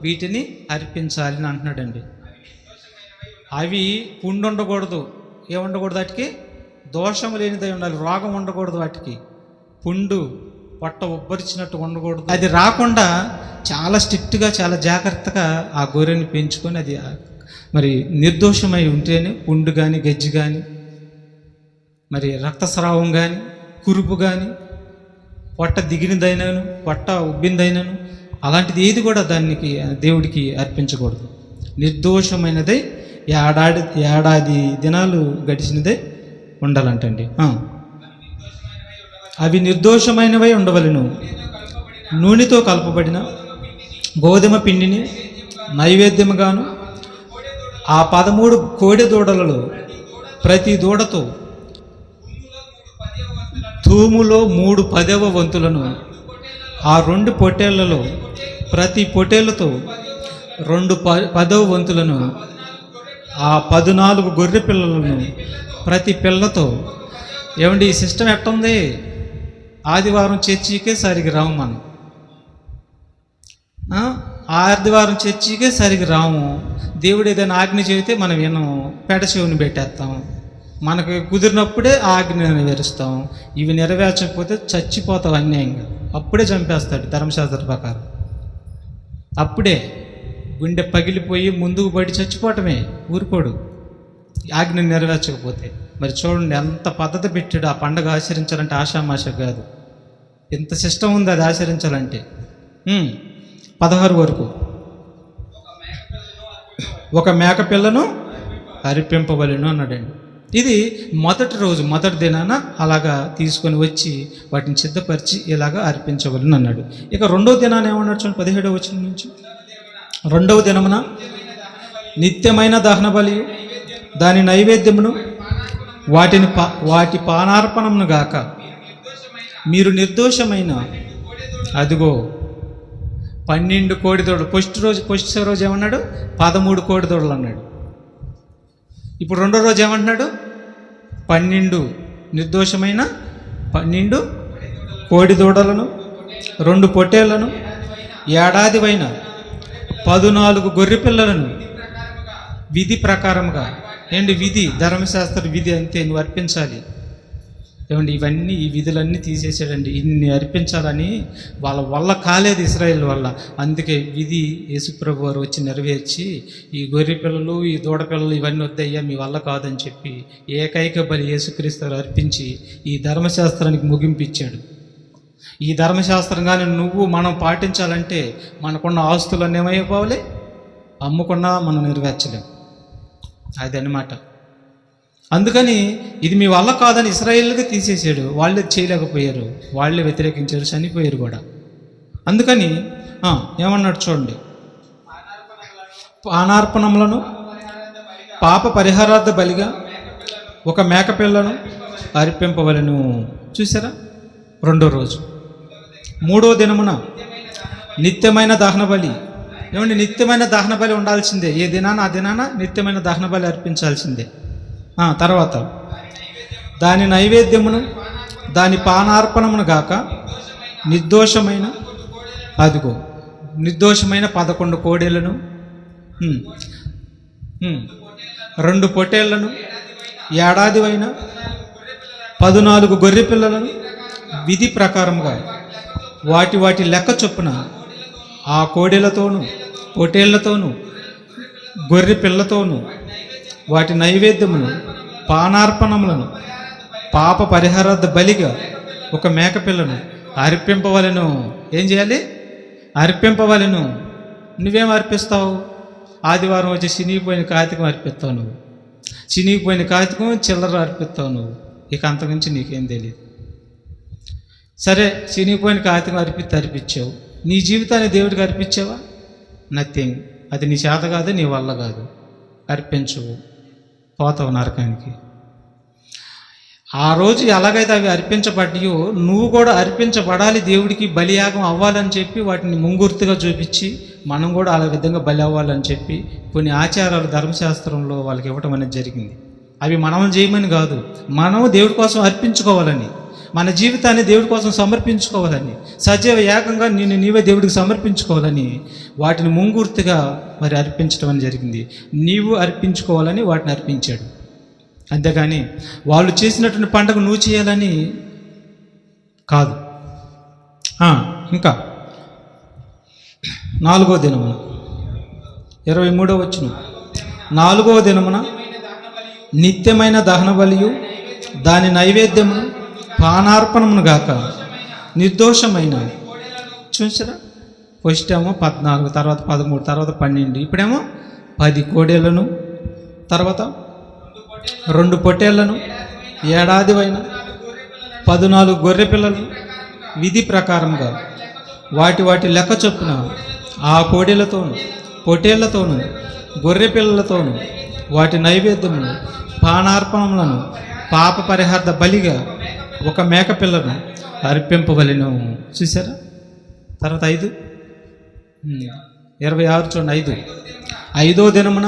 వీటిని అర్పించాలని అంటున్నాడండి. అవి పుండు ఉండకూడదు. ఏముండకూడదు? వాటికి దోషం లేనిదై ఉండాలి. రోగం ఉండకూడదు, వాటికి పుండు పొట్ట ఉబ్బరిచినట్టు ఉండకూడదు. అది రాకుండా చాలా స్ట్రిక్ట్గా, చాలా జాగ్రత్తగా ఆ గొర్రెని పెంచుకొని అది మరి నిర్దోషమై ఉంటేనే పుండు కానీ, గజ్జి కానీ, మరి రక్తస్రావం కానీ, కురుపు కానీ, పొట్ట దిగినదైనను, పొట్ట ఉబ్బిందైనను, అలాంటిది ఏది కూడా దానికి దేవుడికి అర్పించకూడదు. నిర్దోషమైనదై ఏడాది దినాలు గడిచినదే ఉండాలంటండి. అవి నిర్దోషమైనవై ఉండవలను. నూనెతో కలపబడిన గోధుమ పిండిని నైవేద్యముగాను, ఆ 13 కోడె దూడలలో ప్రతి దూడతో తూములో 3/10వ వంతులను, ఆ 2 పొట్టేళ్లలో ప్రతి పొట్టేళ్లతో 2/10వ వంతులను, ఆ 14 గొర్రె పిల్లలను ప్రతి పిల్లతో. ఏమండి, ఈ సిస్టమ్ ఎట్టుంది? ఆదివారం చర్చికే సరిగ్గా రాము మనం. ఆదివారం చర్చికే సరిగ్గా రాము. దేవుడు ఏదైనా ఆజ్ఞ చెబితే మనం వినము, పెడచెవిని పెట్టేస్తాం. మనకు కుదిరినప్పుడే ఆజ్ఞ నెరవేరుస్తాం. ఇవి నెరవేర్చకపోతే చచ్చిపోతావు అన్యాయంగా. అప్పుడే చంపేస్తాడు ధర్మశాస్త్ర ప్రకారం. అప్పుడే గుండె పగిలిపోయి ముందుకు పడి చచ్చిపోవటమే, ఊరుకోడు ఆజ్ఞ నెరవేర్చకపోతే. మరి చూడండి ఎంత పద్ధతి పెట్టాడు. ఆ పండగ ఆచరించాలంటే ఆషామాష కాదు, ఎంత సిస్టమ్ ఉంది అది ఆచరించాలంటే. 16 వరకు ఒక మేక పిల్లను అర్పింపవలెను అన్నాడండి. ఇది మొదటి రోజు, మొదటి దినాన అలాగా తీసుకొని వచ్చి వాటిని సిద్ధపరిచి ఇలాగా అర్పించవలను అన్నాడు. ఇక 2వ దినాన ఏమన్నాడు చూడండి, 17వ వచనం నుంచి. 2వ దినమున నిత్యమైన దహన బలి, దాని నైవేద్యమును, వాటి పానార్పణమును గాక మీరు నిర్దోషమైన అదిగో 12 కోడిదూడలు. ఫస్ట్ రోజు ఏమన్నాడు? 13 కోడిదూడలు అన్నాడు. ఇప్పుడు 2వ రోజు ఏమంటున్నాడు? 12 నిర్దోషమైన 12 కోడిదూడలను, 2 పొట్టేళ్లను, ఏడాదివైన 14 గొర్రె పిల్లలను విధి ప్రకారముగా. ఏంటి విధి? ధర్మశాస్త్ర విధి అంతే, నువ్వు అర్పించాలి. ఏమండి, ఇవన్నీ ఈ విధులన్నీ తీసేసాడండి. ఇన్ని అర్పించాలని వాళ్ళ వల్ల కాలేదు, ఇశ్రాయేల్ వల్ల. అందుకే విధి యేసుప్రభు వారు వచ్చి నెరవేర్చి ఈ గొర్రె పిల్లలు, ఈ దూడ పిల్లలు ఇవన్నీ వద్దయ్యా మీ వల్ల కాదని చెప్పి ఏకైక బలి యేసుక్రీస్తు అర్పించి ఈ ధర్మశాస్త్రానికి ముగింపిచ్చాడు. ఈ ధర్మశాస్త్రంగానే మనం పాటించాలంటే మనకున్న ఆస్తులన్నీ ఏమైపోవాలి? అమ్ముకున్నా మనం నెరవేర్చలేం. అది అన్నమాట. అందుకని ఇది మీ వల్ల కాదని ఇశ్రాయేలుగా తీసేసాడు. వాళ్ళే చేయలేకపోయారు, వాళ్ళే వ్యతిరేకించారు, చనిపోయారు కూడా. అందుకని ఏమన్నాడు చూడండి, పానార్పణములను, పాప పరిహారార్థ బలిగా ఒక మేకపిల్లను అర్పింపవలను. చూసారా? 2వ రోజు. 3వ దినమున నిత్యమైన దహన బలి. ఏమండి, నిత్యమైన దహన బలి ఉండాల్సిందే. ఏ దినాన ఆ దినాన నిత్యమైన దహన బలి అర్పించాల్సిందే. తర్వాత దాని నైవేద్యమును, దాని పానార్పణమును గాక నిర్దోషమైన 11 కోడేళ్లను, 2 పొట్టేళ్లను, ఏడాదివైన 14 గొర్రె పిల్లలను విధి ప్రకారముగా వాటి లెక్క చొప్పున ఆ కోడెలతోనూ, పొట్టేళ్లతోనూ, గొర్రె పిల్లతోనూ వాటి నైవేద్యమును, పానార్పణములను, పాప పరిహారార్థ బలిగా ఒక మేకపిల్లను అర్పింపవలెను. ఏం చేయాలి? అర్పింపవలెను. నువ్వేం అర్పిస్తావు? ఆదివారం వచ్చి చినిగిపోయిన కాగితం అర్పిస్తావు నువ్వు. చినిగిపోయిన కాగితం చిల్లర అర్పిస్తావు నువ్వు. ఇక అంతకుమించి నీకేం తెలియదు. సరే, చినిగిపోయిన కాగితం అర్పించావు. నీ జీవితాన్ని దేవుడికి అర్పించావా? నథింగ్. అది నీ చేత కాదు, నీ వల్ల కాదు. అర్పించవు, పోతావు నరకానికి. ఆ రోజు ఎలాగైతే అవి అర్పించబడ్డాయో నువ్వు కూడా అర్పించబడాలి, దేవుడికి బలియాగం అవ్వాలని చెప్పి వాటిని ముంగుర్తుగా చూపించి మనం కూడా అలా విధంగా బలి అవ్వాలని చెప్పి కొన్ని ఆచారాలు ధర్మశాస్త్రంలో వాళ్ళకి ఇవ్వటం అనేది జరిగింది. అవి మనం చేయమని కాదు, మనం దేవుడి కోసం అర్పించుకోవాలని, మన జీవితాన్ని దేవుడి కోసం సమర్పించుకోవాలని, సజీవ ఏకంగా నీవే దేవుడికి సమర్పించుకోవాలని వాటిని ముంగుర్తుగా మరి అర్పించడం అని జరిగింది. నీవు అర్పించుకోవాలని వాటిని అర్పించాడు. అంతేగాని వాళ్ళు చేసినటువంటి పండగ నువ్వు చేయాలని కాదు. ఇంకా 4వ దినమున 23వ వచనం, 4వ దినమున నిత్యమైన దహన బలియు దాని నైవేద్యమును పానార్పణమును గాక నిర్దోషమైన. చూసారా, ఫస్ట్ ఏమో 14, తర్వాత 13, తర్వాత 12, ఇప్పుడేమో 10 కోడేళ్లను, తర్వాత 2 పొట్టేళ్లను, ఏడాదివైన 14 గొర్రె పిల్లలు విధి ప్రకారంగా వాటి లెక్క చొప్పున ఆ కోడేళ్లతోనూ పొట్టేళ్లతోనూ గొర్రె పిల్లలతోనూ వాటి నైవేద్యమును పానార్పణములను పాప పరిహార్థ బలిగా ఒక మేక పిల్లను అర్పింపవలెను. చూసారా, తర్వాత 5, 26 చూడండి. 5వ దినమున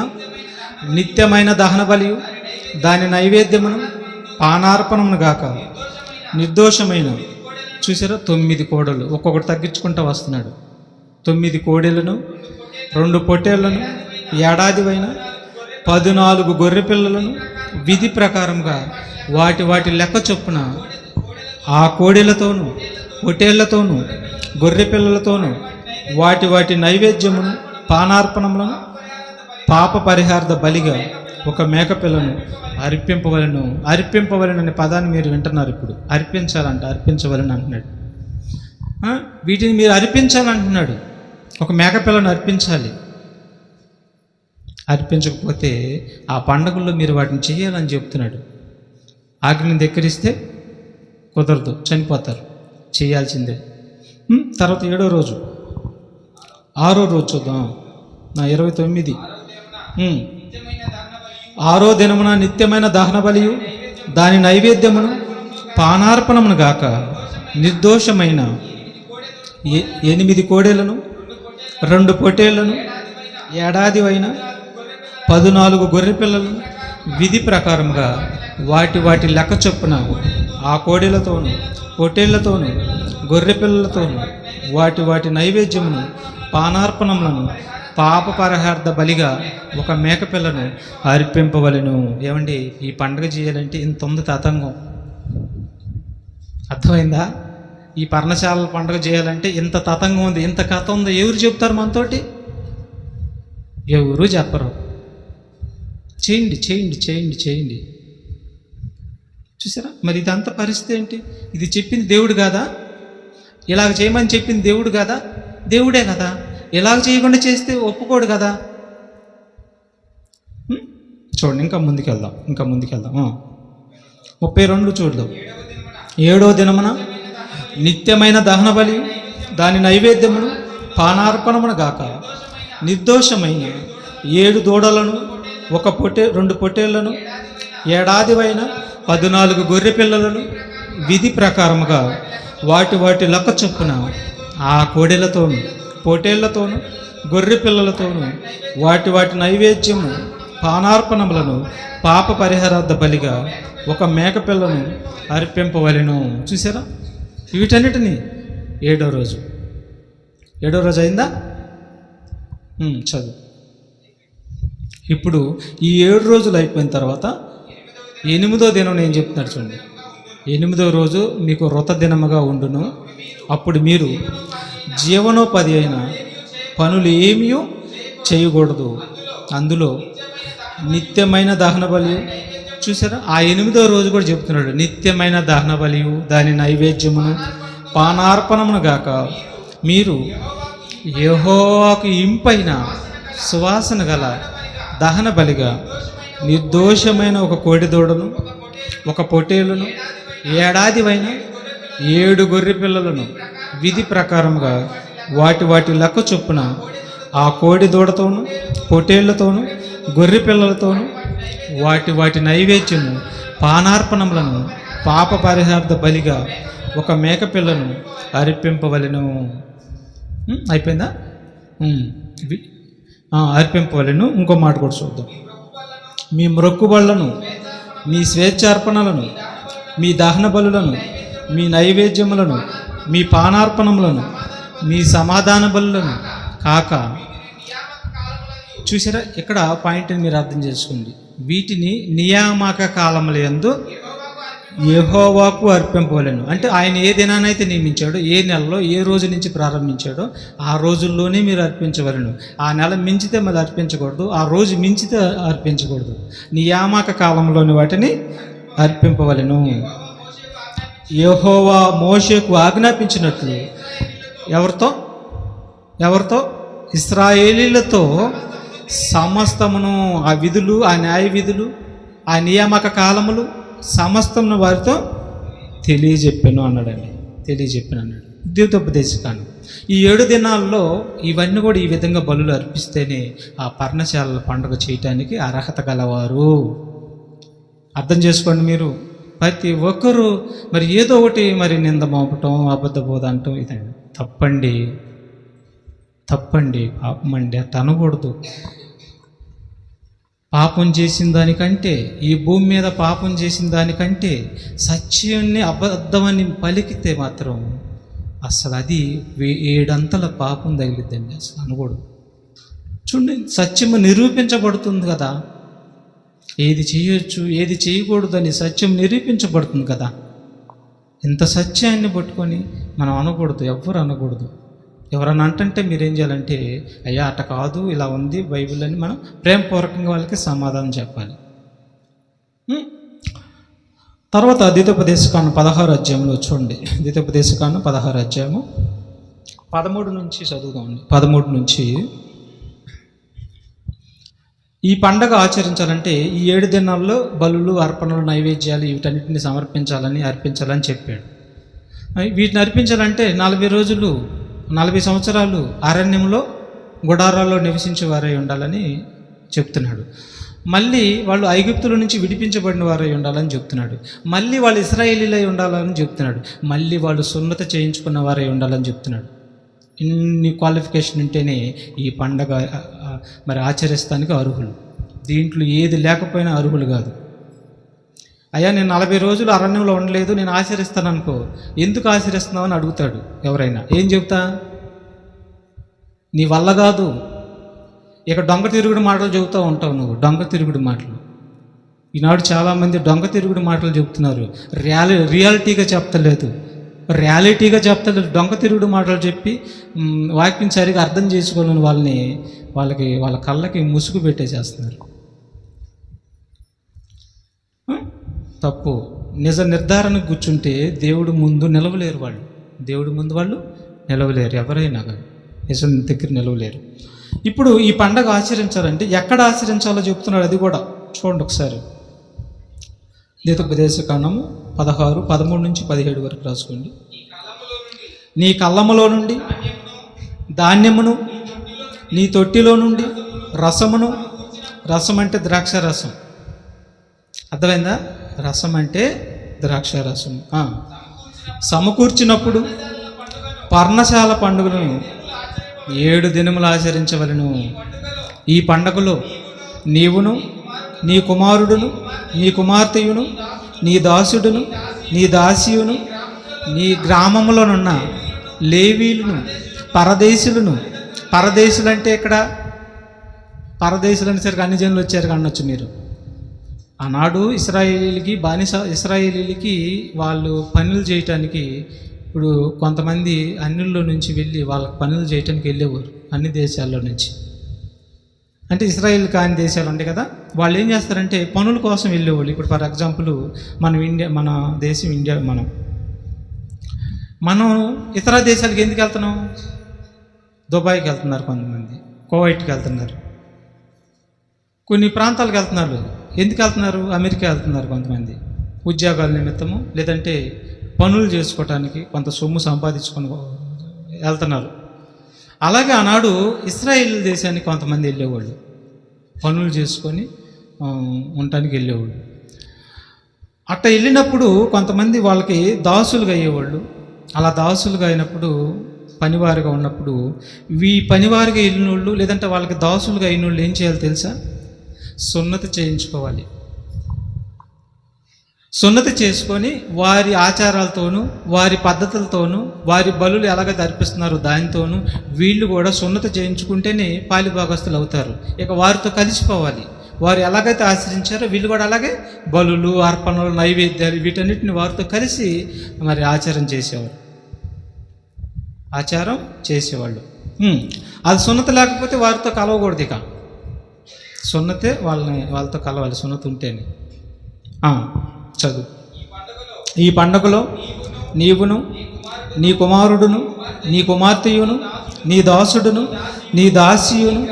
నిత్యమైన దహన బలియు దాని నైవేద్యమును పానార్పణమును గాక నిర్దోషమైన. చూసారా, 9 కోడలు, ఒక్కొక్కటి తగ్గించుకుంటూ వస్తున్నాడు. 9 కోడెలను, 2 పొట్టేళ్లను, ఏడాదివైన 14 గొర్రె పిల్లలను విధి ప్రకారంగా వాటి లెక్క చొప్పున ఆ కోడెలతోనూ పొట్టేళ్లతోనూ గొర్రె పిల్లలతోనూ వాటి నైవేద్యమును పానార్పణములను పాప పరిహార్థ బలిగా ఒక మేక పిల్లను అర్పింపవలను. అర్పింపవలను అనే పదాన్ని మీరు వింటున్నారు. ఇప్పుడు అర్పించాలంట, అర్పించవలను అంటున్నాడు. వీటిని మీరు అర్పించాలంటున్నాడు. ఒక మేక పిల్లను అర్పించాలి. అర్పించకపోతే ఆ పండుగల్లో మీరు వాటిని చేయాలని చెప్తున్నాడు. ఆజ్ఞని ధిక్కరిస్తే కుదరదు, చనిపోతారు, చేయాల్సిందే. తర్వాత 7వ రోజు, 6వ రోజు చూద్దాం. 29, 6వ దినమున నిత్యమైన దహన బలియు దాని నైవేద్యమును పానార్పణమును గాక నిర్దోషమైన 8 కోడేళ్లను, 2 పొట్టేళ్లను, ఏడాదివైన 14 గొర్రె పిల్లలను విధి ప్రకారంగా వాటి లెక్క చొప్పున ఆ కోడెలతోనూ పొట్టేళ్లతోనూ గొర్రె పిల్లలతోనూ వాటి నైవేద్యమును పానార్పణములను పాప పరిహార్థ బలిగా ఒక మేక పిల్లను అర్పింపవలెను. ఏమండి, ఈ పండుగ చేయాలంటే ఇంత ఉంది తతంగం. అర్థమైందా? ఈ పర్ణశాల పండుగ చేయాలంటే ఇంత తతంగం ఉంది, ఇంత కథ ఉంది. ఎవరు చెప్తారు మనతోటి? ఎవరు చెప్పరు. చేయండి చేయండి చేయండి చేయండి. చూసారా, మరి ఇదంతా పరిస్థితి ఏంటి? ఇది చెప్పింది దేవుడు కాదా? ఇలాగ చేయమని చెప్పింది దేవుడు కాదా? దేవుడే కదా. ఇలాగ చేయకుండా చేస్తే ఒప్పుకోడు కదా. చూడండి, ఇంకా ముందుకెళ్దాం. 32 చూద్దాం. 7వ దినమున నిత్యమైన దహన బలి దాని నైవేద్యమును పానార్పణమును గాక నిర్దోషమైన 7 దూడలను, 2 పొట్టేళ్లను, ఏడాదివైన 14 గొర్రె పిల్లలను విధి ప్రకారముగా వాటి లెక్క చొప్పున ఆ కోడెలతోనూ పొట్టేళ్లతోనూ గొర్రె పిల్లలతోనూ వాటి నైవేద్యము పానార్పణములను పాప పరిహారార్థ బలిగా ఒక మేక పిల్లను అర్పింపవలెను. చూసారా, వీటన్నిటిని 7వ రోజు అయిందా? చదువు. ఇప్పుడు ఈ 7 రోజులు అయిపోయిన తర్వాత 8వ దినం నేను చెప్తున్నాడు చూడండి. 8వ రోజు మీకు వ్రత దినముగా ఉండును. అప్పుడు మీరు జీవనోపాధి అయిన పనులు ఏమీ చేయకూడదు. అందులో నిత్యమైన దహన బలి. చూసారా, ఆ 8వ రోజు కూడా చెప్తున్నాడు. నిత్యమైన దహన బలియు దాని నైవేద్యమును పానార్పణమును గాక మీరు యెహోవాకు ఇంపైన సువాసన గల దహన బలిగా నిర్దోషమైన 1 కోడెదూడను, 1 పొట్టేలును, ఏడాదివైన 7 గొర్రె పిల్లలను విధి ప్రకారముగా వాటి లెక్క చొప్పున ఆ కోడెదూడతోనూ పొట్టేళ్లతోనూ గొర్రె పిల్లలతోనూ వాటి నైవేద్యము పానార్పణములను పాప పరిహార్థ బలిగా ఒక మేక పిల్లను అర్పింపవలెను. అయిపోయిందా? అర్పింపవలెను. ఇంకో మాట కూడా చూద్దాం. మీ మ్రొక్కుబళ్లను, మీ స్వేచ్ఛార్పణలను, మీ దహన బలులను, మీ నైవేద్యములను, మీ పానార్పణములను, మీ సమాధాన బలులను కాక. చూసారా, ఇక్కడ పాయింట్ని మీరు అర్థం చేసుకోండి. వీటిని నియామక కాలములందు యెహోవాకు అర్పింపవలెను. అంటే ఆయన ఏ దినానైతే నియమించాడో, ఏ నెలలో ఏ రోజు నుంచి ప్రారంభించాడో ఆ రోజుల్లోనే మీరు అర్పించవలెను. ఆ నెల మించితే మళ్ళీ అర్పించకూడదు, ఆ రోజు మించితే అర్పించకూడదు. నియామక కాలంలోని వాటిని అర్పింపవలెను. యెహోవా మోషేకు ఆజ్ఞాపించినట్లు ఎవరితో ఇశ్రాయేలీలతో సమస్తమును, ఆ విధులు, ఆ న్యాయ విధులు, ఆ నియామక కాలములు సమస్తమును వారితో తెలియజెప్పాను అన్నాడండి. తెలియజెప్పాను అన్నాడు ద్వితోపదేశకాండం. ఈ 7 దినాల్లో ఇవన్నీ కూడా ఈ విధంగా బలులు అర్పిస్తేనే ఆ పర్ణశాలల పండుగ చేయటానికి అర్హత గలవారు. అర్థం చేసుకోండి మీరు. ప్రతి ఒక్కరూ మరి ఏదో ఒకటి మరి నింద మోపటం, అబద్ధ బోధ అంటాం, ఇదండి తప్పండి, పాపం అండి. అట్ట అనకూడదు. పాపం చేసిన దానికంటే, ఈ భూమి మీద పాపం చేసిన దానికంటే సత్యాన్ని అబద్ధమని పలికితే మాత్రం అసలు అది 7 అంతల పాపం తగిలిద్దండి. అసలు అనకూడదు. చూడండి, సత్యము నిరూపించబడుతుంది కదా. ఏది చేయొచ్చు, ఏది చేయకూడదని సత్యం నిరూపించబడుతుంది కదా. ఇంత సత్యాన్ని పట్టుకొని మనం అనకూడదు, ఎవ్వరు అనకూడదు. ఎవరన్నా అంటుంటే మీరేం చేయాలంటే, అయ్యా అట్ట కాదు, ఇలా ఉంది బైబిల్ అని మనం ప్రేమపూర్వకంగా వాళ్ళకి సమాధానం చెప్పాలి. తర్వాత ద్వితోపదేశకాండం 16 అధ్యాయంలో చూడండి. ద్వితోపదేశకాండం 16 అధ్యాయము 13 నుంచి చదువుదామండి. 13 నుంచి, ఈ పండగ ఆచరించాలంటే ఈ 7 దినాల్లో బలులు, అర్పణలు, నైవేద్యాలు వీటన్నిటిని అర్పించాలని చెప్పాడు. వీటిని అర్పించాలంటే 40 రోజులు 40 సంవత్సరాలు అరణ్యంలో గుడారాల్లో నివసించే వారై ఉండాలని చెప్తున్నాడు. మళ్ళీ వాళ్ళు ఐగుప్తుల నుంచి విడిపించబడిన వారై ఉండాలని చెప్తున్నాడు. మళ్ళీ వాళ్ళు ఇశ్రాయేలీలై ఉండాలని చెప్తున్నాడు. మళ్ళీ వాళ్ళు సున్నత చేయించుకున్న వారై ఉండాలని చెప్తున్నాడు. ఇన్ని క్వాలిఫికేషన్ ఉంటేనే ఈ పండగ మరి ఆచరిస్తానికి అర్హులు. దీంట్లో ఏది లేకపోయినా అర్హులు కాదు. అయ్యా నేను 40 రోజులు అరణ్యంలో ఉండలేదు, నేను ఆచరిస్తాను అనుకో, ఎందుకు ఆచరిస్తున్నావు అని అడుగుతాడు ఎవరైనా. ఏం చెప్తా? నీ వల్ల కాదు. ఇక దొంగ తిరుగుడు మాటలు చెబుతూ ఉంటావు నువ్వు. దొంగ తిరుగుడు మాటలు ఈనాడు చాలామంది దొంగ తిరుగుడు మాటలు చెబుతున్నారు. రియాలిటీగా చెప్తలేదు. దొంగ తిరుగుడు మాటలు చెప్పి వాక్యం సరిగా అర్థం చేసుకోవాలని వాళ్ళ కళ్ళకి ముసుగు పెట్టేసేస్తున్నారు. తప్పు. నిజ నిర్ధారణకు కూర్చుంటే దేవుడు ముందు నిలవలేరు వాళ్ళు. నిలవలేరు. ఎవరైనా కానీ నిజం దగ్గర నిలవలేరు. ఇప్పుడు ఈ పండగ ఆచరించాలంటే ఎక్కడ ఆచరించాలో చెప్తున్నాడు. అది కూడా చూడండి ఒకసారి. ద్వితోపదేశకాండము 16, 13 నుంచి 17 వరకు రాసుకోండి. నీ కళ్ళములో నుండి ధాన్యమును, నీ తొట్టిలో నుండి రసమును. రసం అంటే ద్రాక్ష రసం. అర్థమైందా? రసం అంటే ద్రాక్ష రసం. సమకూర్చినప్పుడు పర్ణశాల పండుగను 7 దినములు ఆచరించవలెను. ఈ పండగలో నీవును, నీ కుమారుడును, నీ కుమార్తెయును, నీ దాసుడును, నీ దాసియును, నీ గ్రామంలోనున్న లేవీలను, పరదేశులు అంటే ఇక్కడ పరదేశులు అనేసరికి అన్ని జనులు వచ్చారు అనొచ్చు మీరు. ఆనాడు ఇశ్రాయేలీలకి వాళ్ళు పనులు చేయటానికి, ఇప్పుడు కొంతమంది అన్యుల్లో నుంచి వెళ్ళి వాళ్ళకి పనులు చేయటానికి వెళ్ళేవారు అన్ని దేశాల్లో నుంచి. అంటే ఇశ్రాయేల్ కాని దేశాలు ఉంటాయి కదా, వాళ్ళు ఏం చేస్తారంటే పనుల కోసం వెళ్ళేవాళ్ళు. ఇప్పుడు ఫర్ ఎగ్జాంపుల్ మన దేశం ఇండియా, మనం ఇతర దేశాలకు ఎందుకు వెళ్తున్నాం? దుబాయ్కి వెళ్తున్నారు కొంతమంది, కువైట్కి వెళ్తున్నారు, కొన్ని ప్రాంతాలకు వెళ్తున్నారు. ఎందుకు వెళ్తున్నారు? అమెరికా వెళ్తున్నారు కొంతమంది ఉద్యోగాల నిమిత్తము, లేదంటే పనులు చేసుకోవటానికి కొంత సొమ్ము సంపాదించుకొని వెళ్తున్నారు. అలాగే ఆనాడు ఇశ్రాయేల్ దేశానికి కొంతమంది వెళ్ళేవాళ్ళు, పనులు చేసుకొని ఉండటానికి వెళ్ళేవాళ్ళు. అట్ట వెళ్ళినప్పుడు కొంతమంది వాళ్ళకి దాసులుగా అయ్యేవాళ్ళు. అలా దాసులుగా అయినప్పుడు, పనివారిగా ఉన్నప్పుడు, ఈ పనివారిగా వెళ్ళిన వాళ్ళు లేదంటే వాళ్ళకి దాసులుగా అయిన వాళ్ళు ఏం చేయాలి తెలుసా? సున్నతి చేయించుకోవాలి. సున్నతి చేసుకొని వారి ఆచారాలతోనూ, వారి పద్ధతులతోనూ, వారి బలులు ఎలాగైతే అర్పిస్తున్నారు దానితోనూ వీళ్ళు కూడా సున్నతి చేయించుకుంటేనే పాలిభాగస్తులు అవుతారు. ఇక వారితో కలిసిపోవాలి. వారు ఎలాగైతే ఆచరించారో వీళ్ళు కూడా అలాగే బలులు, అర్పణలు, నైవేద్యాలు వీటన్నిటిని వారితో కలిసి మరి ఆచారం చేసేవాళ్ళు. అది సున్నతి లేకపోతే వారితో కలవకూడదు. ఇక సున్నతే వాళ్ళతో కలవాలి, సున్నతి ఉంటేనే. చదువు. ఈ పండుగలో నీవును, నీ కుమారుడును, నీ కుమార్తెయును, నీ దాసుడును, నీ దాసియును,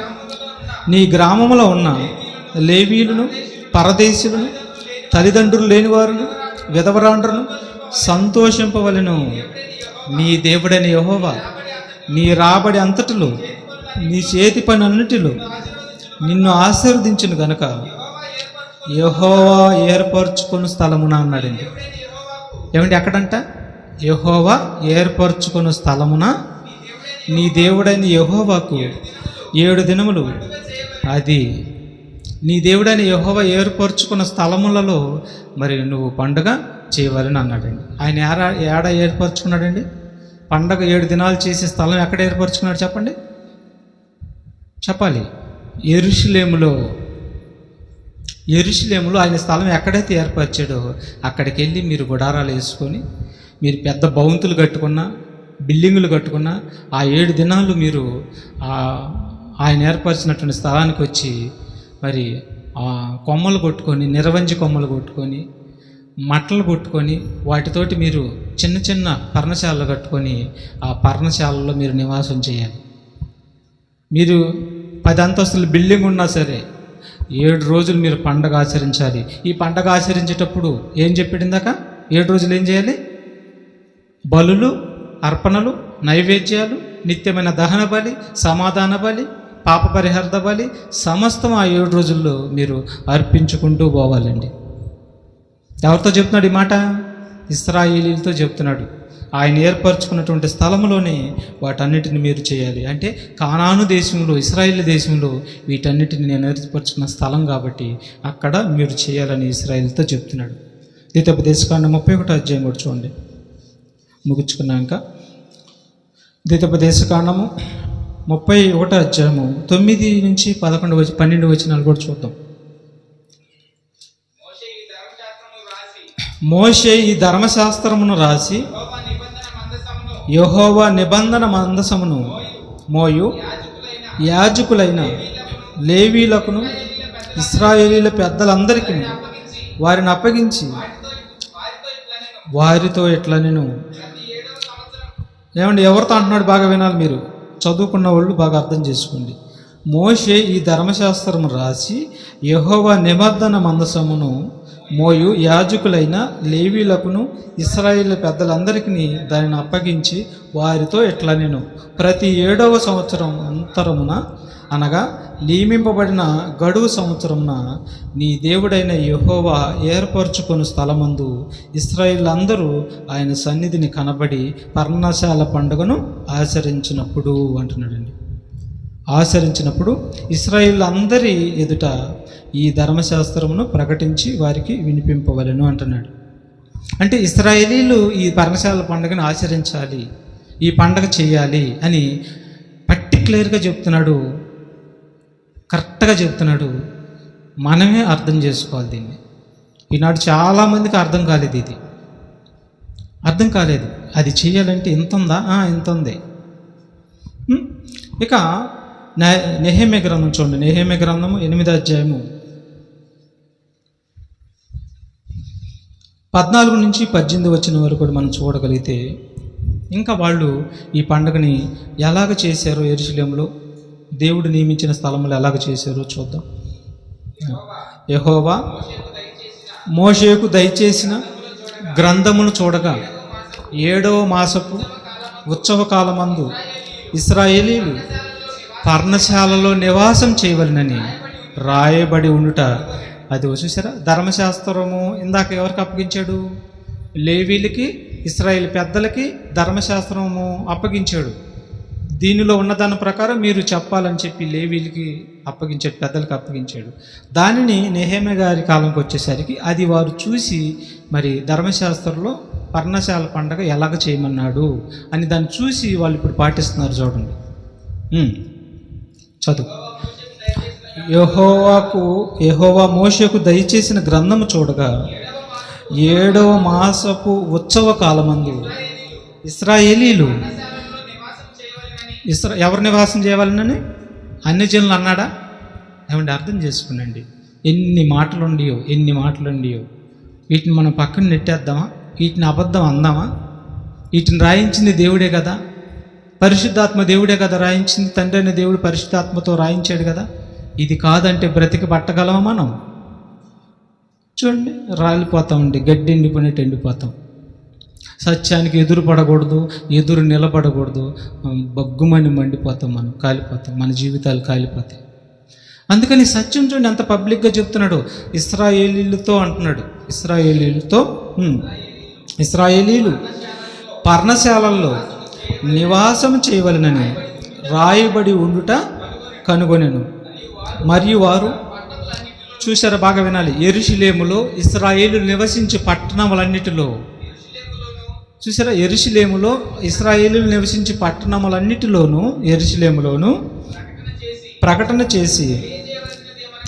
నీ గ్రామంలో ఉన్న లేవీయులను, పరదేశులను, తల్లిదండ్రులు లేనివారును, విధవరాండ్రును సంతోషింపవలెను. నీ దేవుడైన యెహోవా నీ రాబడి అంతటిలో, నీ చేతి పని అన్నిటిలో నిన్ను ఆశీర్వదించును గనుక యెహోవా ఏర్పరచుకుని స్థలమున అన్నాడండి. ఏమండి అక్కడంట? యెహోవా ఏర్పరచుకుని స్థలమున నీ దేవుడైన యెహోవాకు 7 దినములు, అది నీ దేవుడైన యెహోవా ఏర్పరచుకున్న స్థలములలో మరి నువ్వు పండుగ చేయవాలని అన్నాడండి. ఆయన ఏడ ఏర్పరచుకున్నాడండి? పండగ 7 దినాలు చేసే స్థలం ఎక్కడ ఏర్పరచుకున్నాడు చెప్పండి, చెప్పాలి. యెరూషలేములో ఆయన స్థలం ఎక్కడైతే ఏర్పరిచాడో అక్కడికి వెళ్ళి మీరు గుడారాలు వేసుకొని, మీరు పెద్ద భవంతులు కట్టుకున్నా, బిల్డింగులు కట్టుకున్నా, ఆ 7 దినాలు మీరు ఆయన ఏర్పరిచినటువంటి స్థలానికి వచ్చి మరి ఆ కొమ్మలు కొట్టుకొని, నిరవంజి కొమ్మలు కొట్టుకొని, మట్టలు కొట్టుకొని, వాటితోటి మీరు చిన్న చిన్న పర్ణశాలలు కట్టుకొని ఆ పర్ణశాలలో మీరు నివాసం చేయాలి. మీరు 10 అంతస్తుల బిల్డింగ్ ఉన్నా సరే 7 రోజులు మీరు పండగ ఆచరించాలి. ఈ పండగ ఆచరించేటప్పుడు ఏం చెప్పాడిందాక? 7 రోజులు ఏం చేయాలి? బలులు, అర్పణలు, నైవేద్యాలు, నిత్యమైన దహన బలి, సమాధాన బలి, పాప పరిహార్థ బలి సమస్తం ఆ 7 రోజుల్లో మీరు అర్పించుకుంటూ పోవాలండి. ఎవరితో చెప్తున్నాడు ఈ మాట? ఇశ్రాయేలీలతో చెప్తున్నాడు. ఆయన ఏర్పరచుకున్నటువంటి స్థలంలోనే వాటన్నిటిని మీరు చేయాలి. అంటే కానాను దేశంలో, ఇశ్రాయేల్ దేశంలో వీటన్నిటిని నేను ఏర్పరచుకున్న స్థలం కాబట్టి అక్కడ మీరు చేయాలని ఇశ్రాయేల్తో చెప్తున్నాడు. ద్వితోపదేశకాండం 31వ అధ్యాయం కూడా చూడండి, ముగించుకున్నాక. ద్వితోపదేశకాండము 31వ అధ్యాయము 9 నుంచి 12 వచనాలు కూడా చూద్దాం. మోషే ఈ ధర్మశాస్త్రమును రాసి యెహోవా నిబంధన మందసమును మోయు యాజకులైన లేవీలకును ఇశ్రాయేలీల పెద్దలందరికీ వారిని అప్పగించి వారితో ఎట్లా నేను ఏమండి, ఎవరితో అంటున్నాడు బాగా వినాలి, మీరు చదువుకున్న వాళ్ళు బాగా అర్థం చేసుకోండి. మోషే ఈ ధర్మశాస్త్రము రాసి యెహోవా నిబంధన మందసమును మోయు యాజకులైన లేవీలకును ఇశ్రాయేల్ పెద్దలందరికీ దానిని అప్పగించి వారితో ఎట్లా నేను ప్రతి 7వ సంవత్సరం అంతరమున, అనగా నియమింపబడిన గడువు సంవత్సరమున నీ దేవుడైన యెహోవా ఏర్పరచుకుని స్థలమందు ఇశ్రాయేల్ అందరూ ఆయన సన్నిధిని కనబడి పర్ణశాల పండుగను ఆచరించినప్పుడు అంటున్నాడండి. ఆచరించినప్పుడు ఇశ్రాయేల్ అందరి ఎదుట ఈ ధర్మశాస్త్రమును ప్రకటించి వారికి వినిపింపవలెను అంటున్నాడు. అంటే ఇశ్రాయేలీలు ఈ పర్ణశాల పండుగను ఆచరించాలి, ఈ పండుగ చేయాలి అని పర్టిక్యులర్గా చెప్తున్నాడు, కరెక్ట్గా చెప్తున్నాడు. మనమే అర్థం చేసుకోవాలి దీన్ని. ఈనాడు చాలామందికి అర్థం కాలేదు, ఇది అర్థం కాలేదు. అది చేయాలంటే ఇంత ఉందా? ఇంత ఉంది. ఇక నెహెమ్యా గ్రంథం చూడండి. నెహెమ్యా గ్రంథము 8వ అధ్యాయము 14 నుంచి 18 వచనం వరకు కూడా మనం చూడగలిగితే ఇంకా వాళ్ళు ఈ పండుగని ఎలాగ చేశారో, యెరూషలేములో దేవుడు నియమించిన స్థలంలో ఎలాగ చేశారో చూద్దాం. యెహోవా మోషేకు దయచేసిన గ్రంథమును చూడగా 7వ మాసపు ఉత్సవ కాలమందు ఇశ్రాయేలీలు పర్ణశాలలో నివాసం చేయవలనని రాయబడి ఉండుట. అది చూసారా, ధర్మశాస్త్రము ఇందాక ఎవరికి అప్పగించాడు? లేవీలకి, ఇశ్రాయేల్ పెద్దలకి ధర్మశాస్త్రము అప్పగించాడు. దీనిలో ఉన్న దాని ప్రకారం మీరు చెప్పాలని చెప్పి లేవీలకి అప్పగించాడు, పెద్దలకు అప్పగించాడు. దానిని నెహెమ్యా గారి కాలంకి వచ్చేసరికి అది వారు చూసి మరి ధర్మశాస్త్రంలో పర్ణశాల పండగ ఎలాగ చేయమన్నాడు అని దాన్ని చూసి వాళ్ళు ఇప్పుడు పాటిస్తున్నారు. చూడండి, చదువు. యెహోవా మోషేకు దయచేసిన గ్రంథము చూడగా 7వ మాసపు ఉత్సవ కాలమందు ఇశ్రాయేలీలు ఎవరు నివాసం చేయవాలనని అన్ని జనులు అన్నాడా? ఏమంటే అర్థం చేసుకునండి, ఎన్ని మాటలుండియో వీటిని మనం పక్కన నెట్టేద్దామా? వీటిని అబద్ధం అందామా? వీటిని రాయించింది దేవుడే కదా, పరిశుద్ధాత్మ దేవుడే కదా రాయించింది. తండ్రి అనే దేవుడు పరిశుద్ధాత్మతో రాయించాడు కదా. ఇది కాదంటే బ్రతికి పట్టగలమా మనం? చూడండి, రాలిపోతామండి, గడ్డి ఎండిపోయినట్టు ఎండిపోతాం. సత్యానికి ఎదురు పడకూడదు, ఎదురు నిలబడకూడదు, బగ్గుమని మండిపోతాం, మనం కాలిపోతాం, మన జీవితాలు కాలిపోతాయి. అందుకని సత్యం చూడండి ఎంత పబ్లిక్గా చెప్తున్నాడు. ఇశ్రాయేలీలతో అంటున్నాడు, ఇశ్రాయేలీలు పర్ణశాలల్లో నివాసం చేయవలెనని రాయబడి ఉండుట కనుగొనెను. మరియు వారు చూశారా, బాగా వినాలి, యెరూషలేములో ఇశ్రాయేలు నివసించే పట్టణములన్నిటిలో, చూసారా, యెరూషలేములో ఇశ్రాయేలు నివసించే పట్టణములన్నిటిలోనూ యెరూషలేములోను ప్రకటన చేసి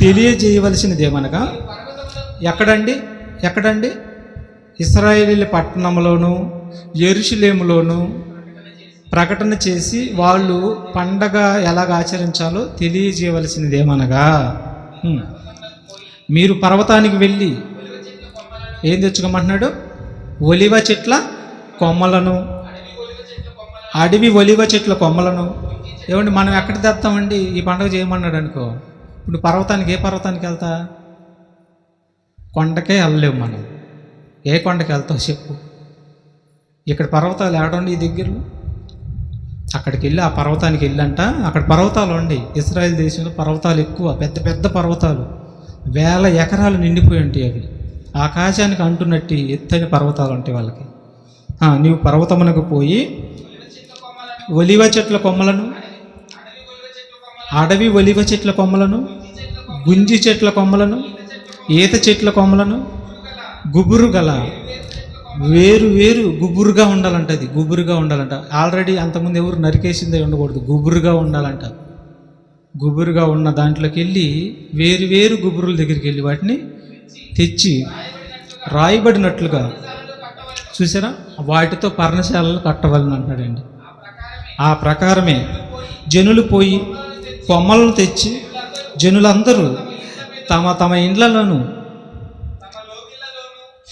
తెలియజేయవలసినది ఏమనగా, ఎక్కడండి ఇశ్రాయేలీల పట్టణంలోను యెరూషలేములోను ప్రకటన చేసి వాళ్ళు పండగ ఎలాగ ఆచరించాలో తెలియజేయవలసినది ఏమనగా, మీరు పర్వతానికి వెళ్ళి ఏం తెచ్చుకోమంటున్నాడు? ఒలివ చెట్ల కొమ్మలను, అడవి ఒలివ చెట్ల కొమ్మలను. ఏమండి, మనం ఎక్కడ తెస్తామండి? ఈ పండుగ చేయమన్నాడు అనుకో, ఇప్పుడు పర్వతానికి, ఏ పర్వతానికి వెళ్తా? కొండకే వెళ్ళలేవు మనం. ఏ కొండకి వెళ్తావు చెప్పు? ఇక్కడ పర్వతాలు ఏడండి ఈ దగ్గరలో? అక్కడికి వెళ్ళి ఆ పర్వతానికి వెళ్ళంట. అక్కడ పర్వతాలు ఉండి, ఇశ్రాయేల్ దేశంలో పర్వతాలు ఎక్కువ, పెద్ద పెద్ద పర్వతాలు, 1000 ఎకరాలు నిండిపోయి ఉంటాయి. అవి ఆకాశానికి అంటున్నట్టు ఎత్తైన పర్వతాలు ఉంటాయి వాళ్ళకి. నీవు పర్వతమునకు పోయి ఒలివ చెట్ల కొమ్మలను, అడవి ఒలివ చెట్ల కొమ్మలను, గుంజి చెట్ల కొమ్మలను, ఈత చెట్ల కొమ్మలను, గుబురు గల వేరు గుబురుగా ఉండాలంట. అది గుబురుగా ఉండాలంట. ఆల్రెడీ అంతకుముందు ఎవరు నరికేసిందే ఉండకూడదు, గుబురుగా ఉండాలంట. గుబురుగా ఉన్న దాంట్లోకి వెళ్ళి వేరు గుబురుల దగ్గరికి వెళ్ళి వాటిని తెచ్చి రాయబడినట్లుగా, చూసారా, వాటితో పర్ణశాలలు కట్టవాలని అంటాడండి. ఆ ప్రకారమే జనులు పోయి కొమ్మలను తెచ్చి జనులందరూ తమ ఇండ్లలోనూ,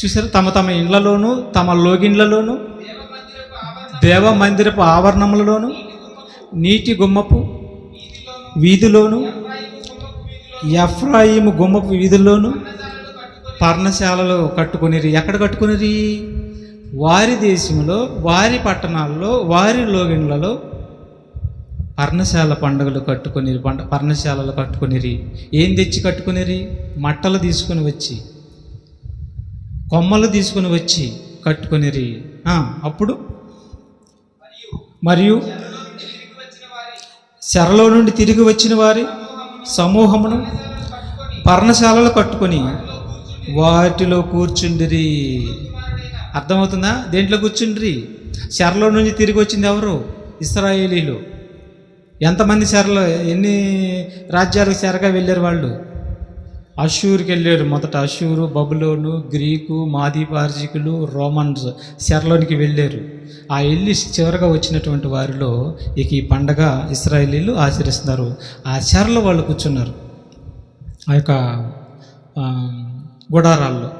చూసారా, తమ ఇండ్లలోనూ తమ లోగిన్లలోనూ దేవ మందిరపు ఆవరణములలోను నీటి గుమ్మపు వీధిలోను ఎఫ్రాయిము గుమ్మపు వీధుల్లోను పర్ణశాలలో కట్టుకునిరి. ఎక్కడ కట్టుకునిరి? వారి దేశంలో, వారి పట్టణాల్లో, వారి లోగిన్లలో పర్ణశాల పండుగలు కట్టుకునిరి, పర్ణశాలలు కట్టుకునిరి. ఏం తెచ్చి కట్టుకునిరి? మట్టలు తీసుకుని వచ్చి, కొమ్మలు తీసుకుని వచ్చి కట్టుకునిరి. అప్పుడు మరియు చెరలో నుండి తిరిగి వచ్చిన వారి సమూహమును పర్ణశాలలు కట్టుకొని వాటిలో కూర్చుండిరి. అర్థమవుతుందా? దేంట్లో కూర్చుండ్రి? చెరలో నుంచి తిరిగి వచ్చింది ఎవరు? ఇశ్రాయేలీలు. ఎంతమంది చెరలో, ఎన్ని రాజ్యాలకు చెరగా వెళ్ళారు వాళ్ళు? అషూరుకి వెళ్ళారు. మొదట అషూరు, బబులోను, గ్రీకు, మాదీ పార్జికులు, రోమన్స్ చెరలోనికి వెళ్ళారు. ఆ వెళ్ళి చివరగా వచ్చినటువంటి వారిలో ఇక ఈ పండగ ఇశ్రాయేలీలు ఆచరిస్తున్నారు. ఆ చెరలో వాళ్ళు కూర్చున్నారు, ఆ యొక్క గుడారాల్లో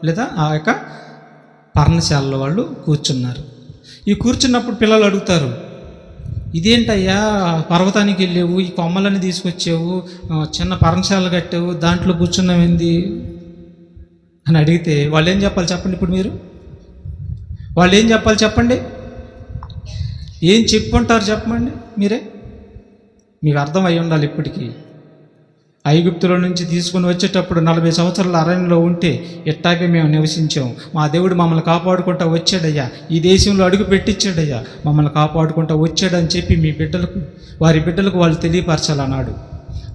లేదా ఆ యొక్క పర్ణశాలలో వాళ్ళు కూర్చున్నారు. ఈ కూర్చున్నప్పుడు పిల్లలు అడుగుతారు, ఇదేంటయ్యా పర్వతానికి వెళ్ళావు, ఈ కొమ్మలని తీసుకొచ్చావు, చిన్న పర్ణశాల కట్టావు, దాంట్లో కూర్చున్నావేంది అని అడిగితే వాళ్ళు ఏం చెప్పాలి చెప్పండి? ఇప్పుడు మీరు వాళ్ళు ఏం చెప్పాలి చెప్పండి? ఏం చెప్పుంటారు చెప్పండి మీరే? మీకు అర్థం అయి ఉండాలి. ఇప్పటికీ ఐగుప్తులో నుంచి తీసుకుని వచ్చేటప్పుడు 40 సంవత్సరాల అరణ్యంలో ఉంటే ఎట్టాగే మేము నివసించాం, మా దేవుడు మమ్మల్ని కాపాడుకుంటూ వచ్చాడయ్యా, ఈ దేశంలో అడుగు పెట్టించాడయ్యా, మమ్మల్ని కాపాడుకుంటూ వచ్చాడని చెప్పి మీ బిడ్డలకు, వారి బిడ్డలకు వాళ్ళు తెలియపరచాలన్నాడు.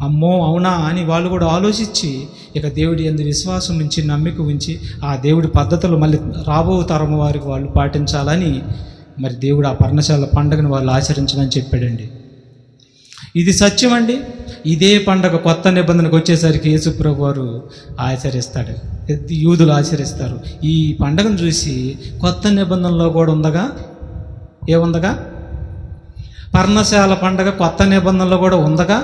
అమ్మో అవునా అని వాళ్ళు కూడా ఆలోచించి ఇక దేవుడి యందు విశ్వాసం ఉంచి, నమ్మిక ఉంచి, ఆ దేవుడి పద్ధతులు మళ్ళీ రాబో తరం వారికి వాళ్ళు పాటించాలని మరి దేవుడు ఆ పర్ణశాల పండుగను వాళ్ళు ఆచరించమని చెప్పాడండి. ఇది సత్యం అండి. ఇదే పండగ కొత్త నిబంధనకు వచ్చేసరికి యేసు ప్రభు వారు ఆచరిస్తాడు, యూదులు ఆచరిస్తారు. ఈ పండగను చూసి కొత్త నిబంధనలో కూడా ఉందగా, ఏముందగా, పర్ణశాల పండగ కొత్త నిబంధనలో కూడా ఉందగా,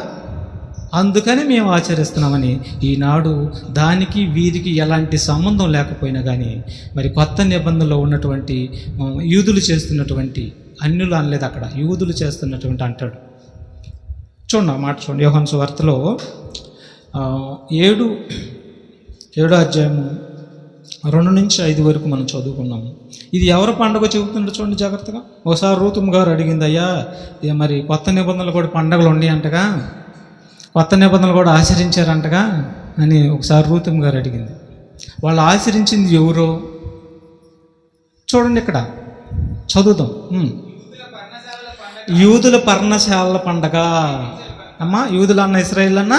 అందుకని మేము ఆచరిస్తున్నామని ఈనాడు దానికి వీరికి ఎలాంటి సంబంధం లేకపోయినా కానీ మరి కొత్త నిబంధనలో ఉన్నటువంటి యూదులు చేస్తున్నటువంటి, అన్యులు అనలేదు అక్కడ, యూదులు చేస్తున్నటువంటి అంటాడు. చూడండి ఆ మాట చూడండి, యోహాను సువార్తలో 7వ అధ్యాయము 2-5 వరకు మనం చదువుకున్నాము. ఇది ఎవరి పండుగ చెబుతుందో చూడండి జాగ్రత్తగా. ఒకసారి రూతుమ్ గారు అడిగింది, అయ్యా మరి కొత్త నిబంధనలు కూడా పండుగలు ఉన్నాయి అంటగా, కొత్త నిబంధనలు కూడా ఆచరించారంటగా అని ఒకసారి రూతుమ్ గారు అడిగింది. వాళ్ళు ఆచరించింది ఎవరో చూడండి, ఇక్కడ చదువుదాం. యూదుల పర్ణశాలల పండగ. అమ్మా, యూదులు అన్న ఇశ్రాయేల్ అన్న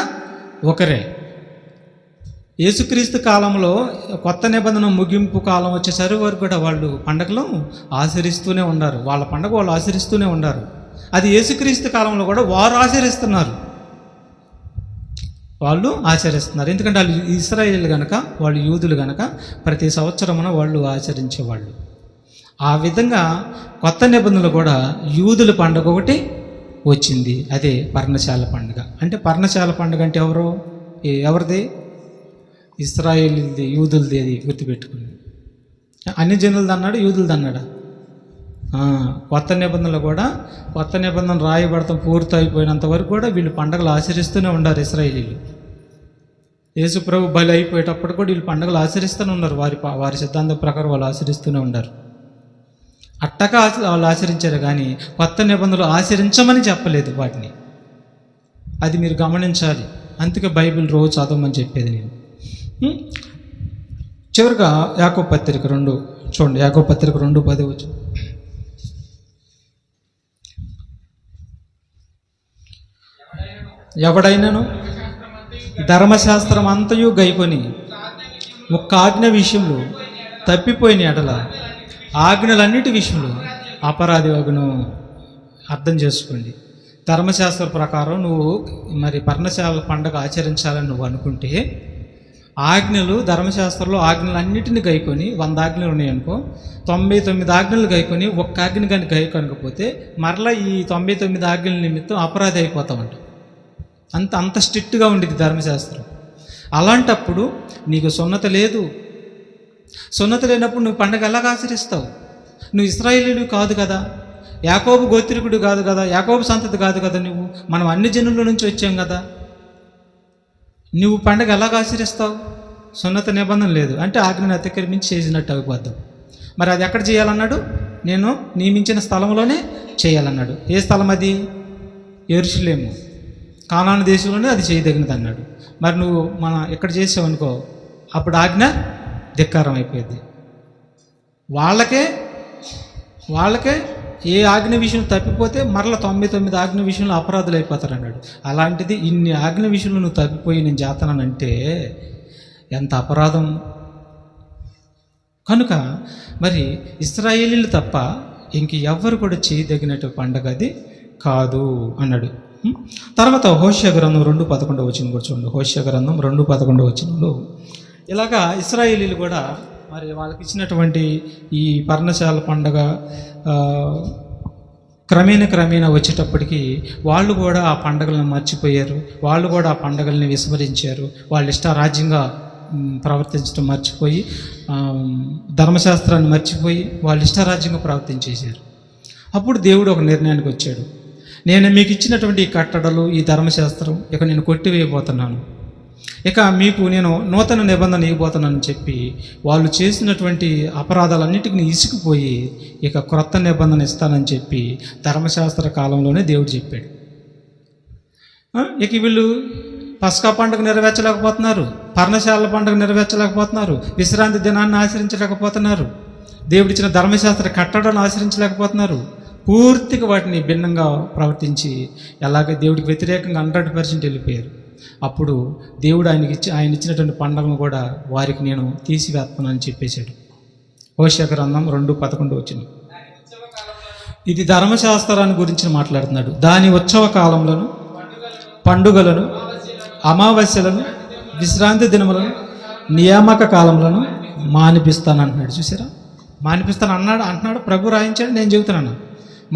ఒకరే. యేసుక్రీస్తు కాలంలో కొత్త నిబంధన ముగింపు కాలం వచ్చేసరి వరకు కూడా వాళ్ళు పండగలు ఆచరిస్తూనే ఉన్నారు. వాళ్ళ పండగ వాళ్ళు ఆచరిస్తూనే ఉన్నారు. అది యేసుక్రీస్తు కాలంలో కూడా వారు ఆచరిస్తున్నారు, వాళ్ళు ఆచరిస్తున్నారు. ఎందుకంటే వాళ్ళు ఇశ్రాయేల్ కనుక, వాళ్ళు యూదులు కనుక ప్రతి సంవత్సరమున వాళ్ళు ఆచరించేవాళ్ళు. ఆ విధంగా కొత్త నిబంధనలు కూడా యూదుల పండుగ ఒకటి వచ్చింది, అదే పర్ణశాల పండుగ. అంటే పర్ణశాల పండుగ అంటే ఎవరిది? ఇశ్రాయేలుది, యూదులది. అది గుర్తుపెట్టుకుని. అన్ని జనులది అన్నాడు, యూదులది అన్నాడా? కొత్త నిబంధనలు కూడా, కొత్త నిబంధన రాయబడతాం పూర్తి అయిపోయినంత వరకు కూడా వీళ్ళు పండుగలు ఆచరిస్తూనే ఉన్నారు ఇశ్రాయేలీలు. యేసు ప్రభు బలి అయిపోయేటప్పుడు కూడా వీళ్ళు పండుగలు ఆచరిస్తూనే ఉన్నారు. వారి సిద్ధాంతం ప్రకారం వాళ్ళు ఆచరిస్తూనే ఉన్నారు. అట్టగా వాళ్ళు ఆచరించారు కానీ కొత్త నిబంధనలు ఆచరించమని చెప్పలేదు వాటిని. అది మీరు గమనించాలి. అందుకే బైబిల్ రోజు చదవమని చెప్పేది నేను. చివరిగా యాకోబు పత్రిక 2 చూడండి, యాకోబు పత్రిక 2:10 వచ్చు. ఎవడైనాను ధర్మశాస్త్రం అంతయు గైకొని ఒక్క ఆజ్ఞ విషయంలో తప్పిపోయిన ఎడల ఆజ్ఞలన్నిటి విషయంలో అపరాధి వగును. అర్థం చేసుకోండి. ధర్మశాస్త్ర ప్రకారం నువ్వు మరి పర్ణశాల పండుగ ఆచరించాలని నువ్వు అనుకుంటే ఆజ్ఞలు, ధర్మశాస్త్రంలో ఆజ్ఞలన్నిటిని గైకొని 100 ఆజ్ఞలు ఉన్నాయనుకో, 99 ఆజ్ఞలు గైకొని ఒక్క ఆజ్ఞ కానీ గైకొనకపోతే మరలా ఈ 99 ఆజ్ఞల నిమిత్తం అపరాధి అయిపోతామంట. అంత స్ట్రిక్ట్గా ఉండేది ధర్మశాస్త్రం. అలాంటప్పుడు నీకు సున్నత లేదు. సున్నత లేనప్పుడు నువ్వు పండగ ఎలాగ ఆచరిస్తావు? నువ్వు ఇశ్రాయేలీయుడు కాదు కదా, యాకోబు గోత్రికుడు కాదు కదా, యాకోబు సంతతి కాదు కదా నువ్వు. మనం అన్ని జనుల నుంచి వచ్చాం కదా, నువ్వు పండగ ఎలాగ ఆచరిస్తావు? సున్నత నిబంధన లేదు అంటే ఆజ్ఞను అతిక్రమించి చేసినట్టు అయిపోద్దాం. మరి అది ఎక్కడ చేయాలన్నాడు? నేను నియమించిన స్థలంలోనే చేయాలన్నాడు. ఏ స్థలం అది? యెరూషలేము, కానాను దేశంలోనే అది చేయదగినది అన్నాడు. మరి నువ్వు ఎక్కడ చేసావు అనుకో, అప్పుడు ఆజ్ఞ ధిక్కారం అయిపోయింది. వాళ్ళకే ఏ ఆజ్ఞ విషయం తప్పిపోతే మరలా 99 ఆజ్ఞ విషయంలో అపరాధులు అయిపోతారు అన్నాడు. అలాంటిది ఇన్ని ఆజ్ఞ విషయంలో నువ్వు తప్పిపోయి నేను చేస్తానంటే ఎంత అపరాధం. కనుక మరి ఇశ్రాయేలీలు తప్ప ఇంక ఎవ్వరు కూడా చేయదగినట్టు పండగ అది కాదు అన్నాడు. తర్వాత హోషేయ గ్రంథం 2:11 వచ్చింది కూడా చూడండి. హోషేయ గ్రంథం 2:11 వచ్చినప్పుడు ఇలాగా ఇశ్రాయేలీలు కూడా మరి వాళ్ళకి ఇచ్చినటువంటి ఈ పర్ణశాల పండగ క్రమేణా వచ్చేటప్పటికి వాళ్ళు కూడా ఆ పండగలను మర్చిపోయారు. వాళ్ళు కూడా ఆ పండగల్ని విస్మరించారు. వాళ్ళు ఇష్టారాజ్యంగా ప్రవర్తించడం మర్చిపోయి, ధర్మశాస్త్రాన్ని మర్చిపోయి వాళ్ళు ఇష్టారాజ్యంగా ప్రవర్తించేశారు. అప్పుడు దేవుడు ఒక నిర్ణయానికి వచ్చాడు. నేను మీకు ఇచ్చినటువంటి ఈ కట్టడలు, ఈ ధర్మశాస్త్రం ఇక నేను కొట్టివేయబోతున్నాను, ఇక మీకు నేను నూతన నిబంధన ఇవ్వబోతున్నానని చెప్పి వాళ్ళు చేసినటువంటి అపరాధాలన్నిటికీ ఇసుకుపోయి ఇక క్రొత్త నిబంధన ఇస్తానని చెప్పి ధర్మశాస్త్ర కాలంలోనే దేవుడు చెప్పాడు. ఇక వీళ్ళు పస్కా పండుగ నెరవేర్చలేకపోతున్నారు, పర్ణశాల పండుగ నెరవేర్చలేకపోతున్నారు, విశ్రాంతి దినాన్ని ఆచరించలేకపోతున్నారు, దేవుడిచ్చిన ధర్మశాస్త్ర కట్టడాలను ఆచరించలేకపోతున్నారు. పూర్తిగా వాటిని భిన్నంగా ప్రవర్తించి ఎలాగ దేవుడికి వ్యతిరేకంగా 100% వెళ్ళిపోయారు. అప్పుడు దేవుడు ఆయన ఇచ్చినటువంటి పండుగను కూడా వారికి నేను తీసివేస్తానని చెప్పేశాడు. హోషేయ గ్రంథం 2:11 వచ్చింది. ఇది ధర్మశాస్త్రాన్ని గురించి మాట్లాడుతున్నాడు. దాని ఉత్సవ కాలంలోను పండుగలను, అమావాస్యలను, విశ్రాంతి దినములను, నియామక కాలములను మానిపిస్తాను అంటున్నాడు. చూసారా, మానిపిస్తాను అంటున్నాడు ప్రభు రాయించాడు, నేను చెబుతున్నాను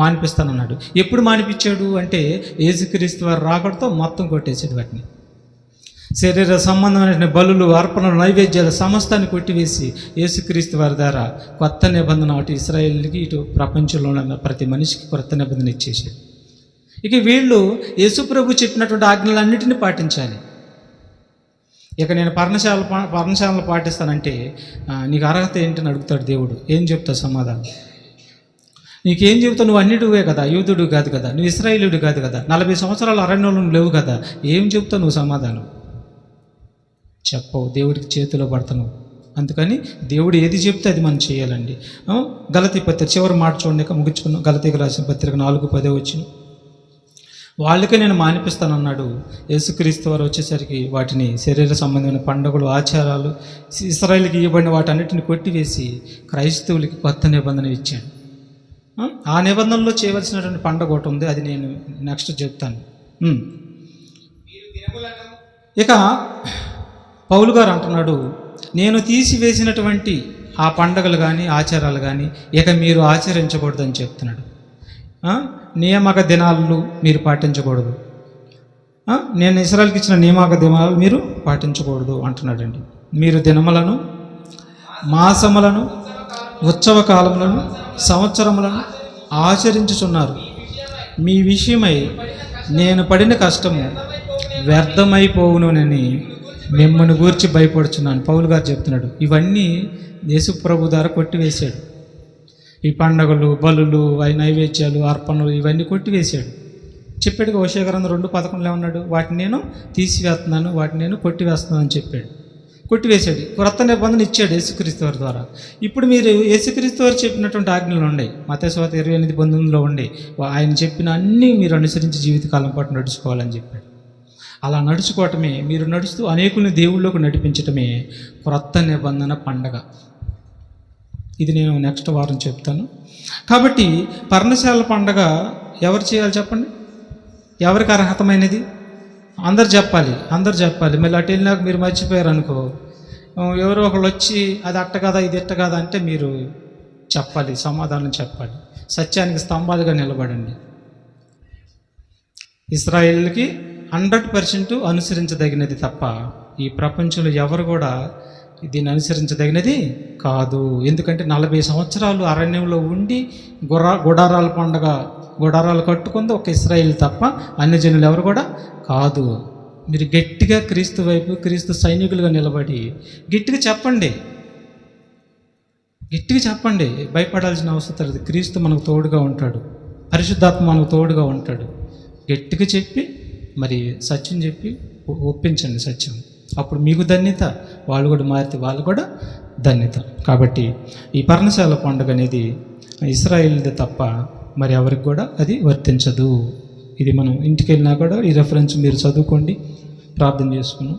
మానిపిస్తాను అన్నాడు. ఎప్పుడు మానిపించాడు అంటే యేసుక్రీస్తు వారు రాకడతో మొత్తం కొట్టేసాడు వాటిని. శరీర సంబంధమైన బలులు, అర్పణలు, నైవేద్యాలు సమస్తాన్ని కొట్టివేసి యేసుక్రీస్తు వారి ద్వారా కొత్త నిబంధన అటు ఇశ్రాయేలుకి ఇటు ప్రపంచంలో ఉన్న ప్రతి మనిషికి కొత్త నిబంధన ఇచ్చేసాడు. ఇక వీళ్ళు యేసు ప్రభు చెప్పినటువంటి ఆజ్ఞలన్నిటిని పాటించాలి. ఇక నేను పర్ణశాలను పాటిస్తానంటే నీకు అర్హత ఏంటని అడుగుతాడు దేవుడు. ఏం చెప్తావు సమాధానం? నీకేం చెబుతావు? నువ్వు అన్నిటివే కదా, యూదుడు కాదు కదా, నువ్వు ఇశ్రాయేలుడు కాదు కదా, 40 సంవత్సరాలు అరణ్యంలో లేవు కదా, ఏం చెప్తావు నువ్వు సమాధానం? చెప్పవు, దేవుడికి చేతిలో పడతావు. అందుకని దేవుడు ఏది చెప్తే అది మనం చేయాలండి. గలతీ పత్రిక చివరి మాట చూడండి, ముగించుకున్నాం. గలతీకి రాసిన పత్రిక 4:10 వచ్చిన వాళ్ళకే నేను మానిపిస్తానన్నాడు. యేసుక్రీస్తు వారు వచ్చేసరికి వాటిని శరీర సంబంధమైన పండుగలు, ఆచారాలు, ఇశ్రాయేలుకి ఇవ్వబడిన వాటన్నిటిని కొట్టివేసి క్రైస్తవులకి కొత్త నిబంధన ఇచ్చాడు. ఆ నిబంధనలో చేయవలసినటువంటి పండుగ ఒకటి ఉంది, అది నేను నెక్స్ట్ చెప్తాను. ఇక పౌలు గారు అంటున్నాడు, నేను తీసివేసినటువంటి ఆ పండుగలు కానీ ఆచారాలు కానీ ఇక మీరు ఆచరించకూడదని చెప్తున్నాడు. నియామక దినాలు మీరు పాటించకూడదు, నేను ఇశ్రాయేలుకి ఇచ్చిన నియామక దినాలు మీరు పాటించకూడదు అంటున్నాడండి. మీరు దినములను, మాసములను, ఉత్సవ కాలములను, సంవత్సరములను ఆచరించుచున్నారు. మీ విషయమై నేను పడిన కష్టము వ్యర్థమైపోవునని మిమ్మల్ని గూర్చి భయపడుచున్నాను. పౌలు గారు చెప్తున్నాడు. ఇవన్నీ యేసు ప్రభు ద్వారా కొట్టివేశాడు. ఈ పండగలు, బలులు, నైవేద్యాలు, అర్పణలు ఇవన్నీ కొట్టివేశాడు. చెప్పాడుగా హోషేయ గ్రంథం 2:11 ఏమన్నాడు? వాటిని నేను తీసివేస్తున్నాను, వాటిని నేను కొట్టివేస్తున్నాను అని చెప్పాడు. కొట్టివేశాడు. క్రొత్త నిబంధన ఇచ్చాడు యేసుక్రీస్తు వారి ద్వారా. ఇప్పుడు మీరు యేసుక్రీస్తు వారు చెప్పినటువంటి ఆజ్ఞలు ఉన్నాయి, మత్తయి సువార్త 28:19 ఉండే, ఆయన చెప్పిన అన్నీ మీరు అనుసరించి జీవితకాలం పాటు నడుచుకోవాలని చెప్పాడు. అలా నడుచుకోవటమే, మీరు నడుస్తూ అనేకుల్ని దేవుళ్ళలోకి నడిపించటమే క్రొత్త నిబంధన పండగ. ఇది నేను నెక్స్ట్ వారం చెప్తాను. కాబట్టి పర్ణశాల పండగ ఎవరు చేయాలి చెప్పండి? ఎవరికి అర్హతమైనది? అందరు చెప్పాలి. మళ్ళీ అటు వెళ్ళినాక మీరు మర్చిపోయారు అనుకో, ఎవరో ఒకళ్ళు వచ్చి అది అట్ట కదా, ఇది ఎట్ట కదా అంటే మీరు చెప్పాలి, సమాధానం చెప్పాలి. సత్యానికి స్తంభాలుగా నిలబడండి. ఇశ్రాయేలుకి 100% అనుసరించదగినది తప్ప ఈ ప్రపంచంలో ఎవరు కూడా దీన్ని అనుసరించదగినది కాదు. ఎందుకంటే 40 సంవత్సరాలు అరణ్యంలో ఉండి గుడారాలు కట్టుకుంది ఒక ఇశ్రాయేల్ తప్ప అన్ని జనులు ఎవరు కూడా కాదు. మీరు గట్టిగా క్రీస్తు వైపు, క్రీస్తు సైనికులుగా నిలబడి గట్టిగా చెప్పండి. భయపడాల్సిన అవసరం లేదు. క్రీస్తు మనకు తోడుగా ఉంటాడు, పరిశుద్ధాత్మ మనకు తోడుగా ఉంటాడు. గట్టిగా చెప్పి మరి సత్యం చెప్పి ఒప్పించండి సత్యం. అప్పుడు మీకు ధన్యత, వాళ్ళు కూడా మారితే వాళ్ళు కూడా ధన్యత. కాబట్టి ఈ పర్ణశాల పండుగ అనేది ఇశ్రాయేలుదే తప్ప మరి ఎవరికి కూడా అది వర్తించదు. ఇది మనం ఇంటికి వెళ్ళినా కూడా ఈ రెఫరెన్స్ మీరు చదువుకోండి, ప్రార్థన చేసుకున్నాం.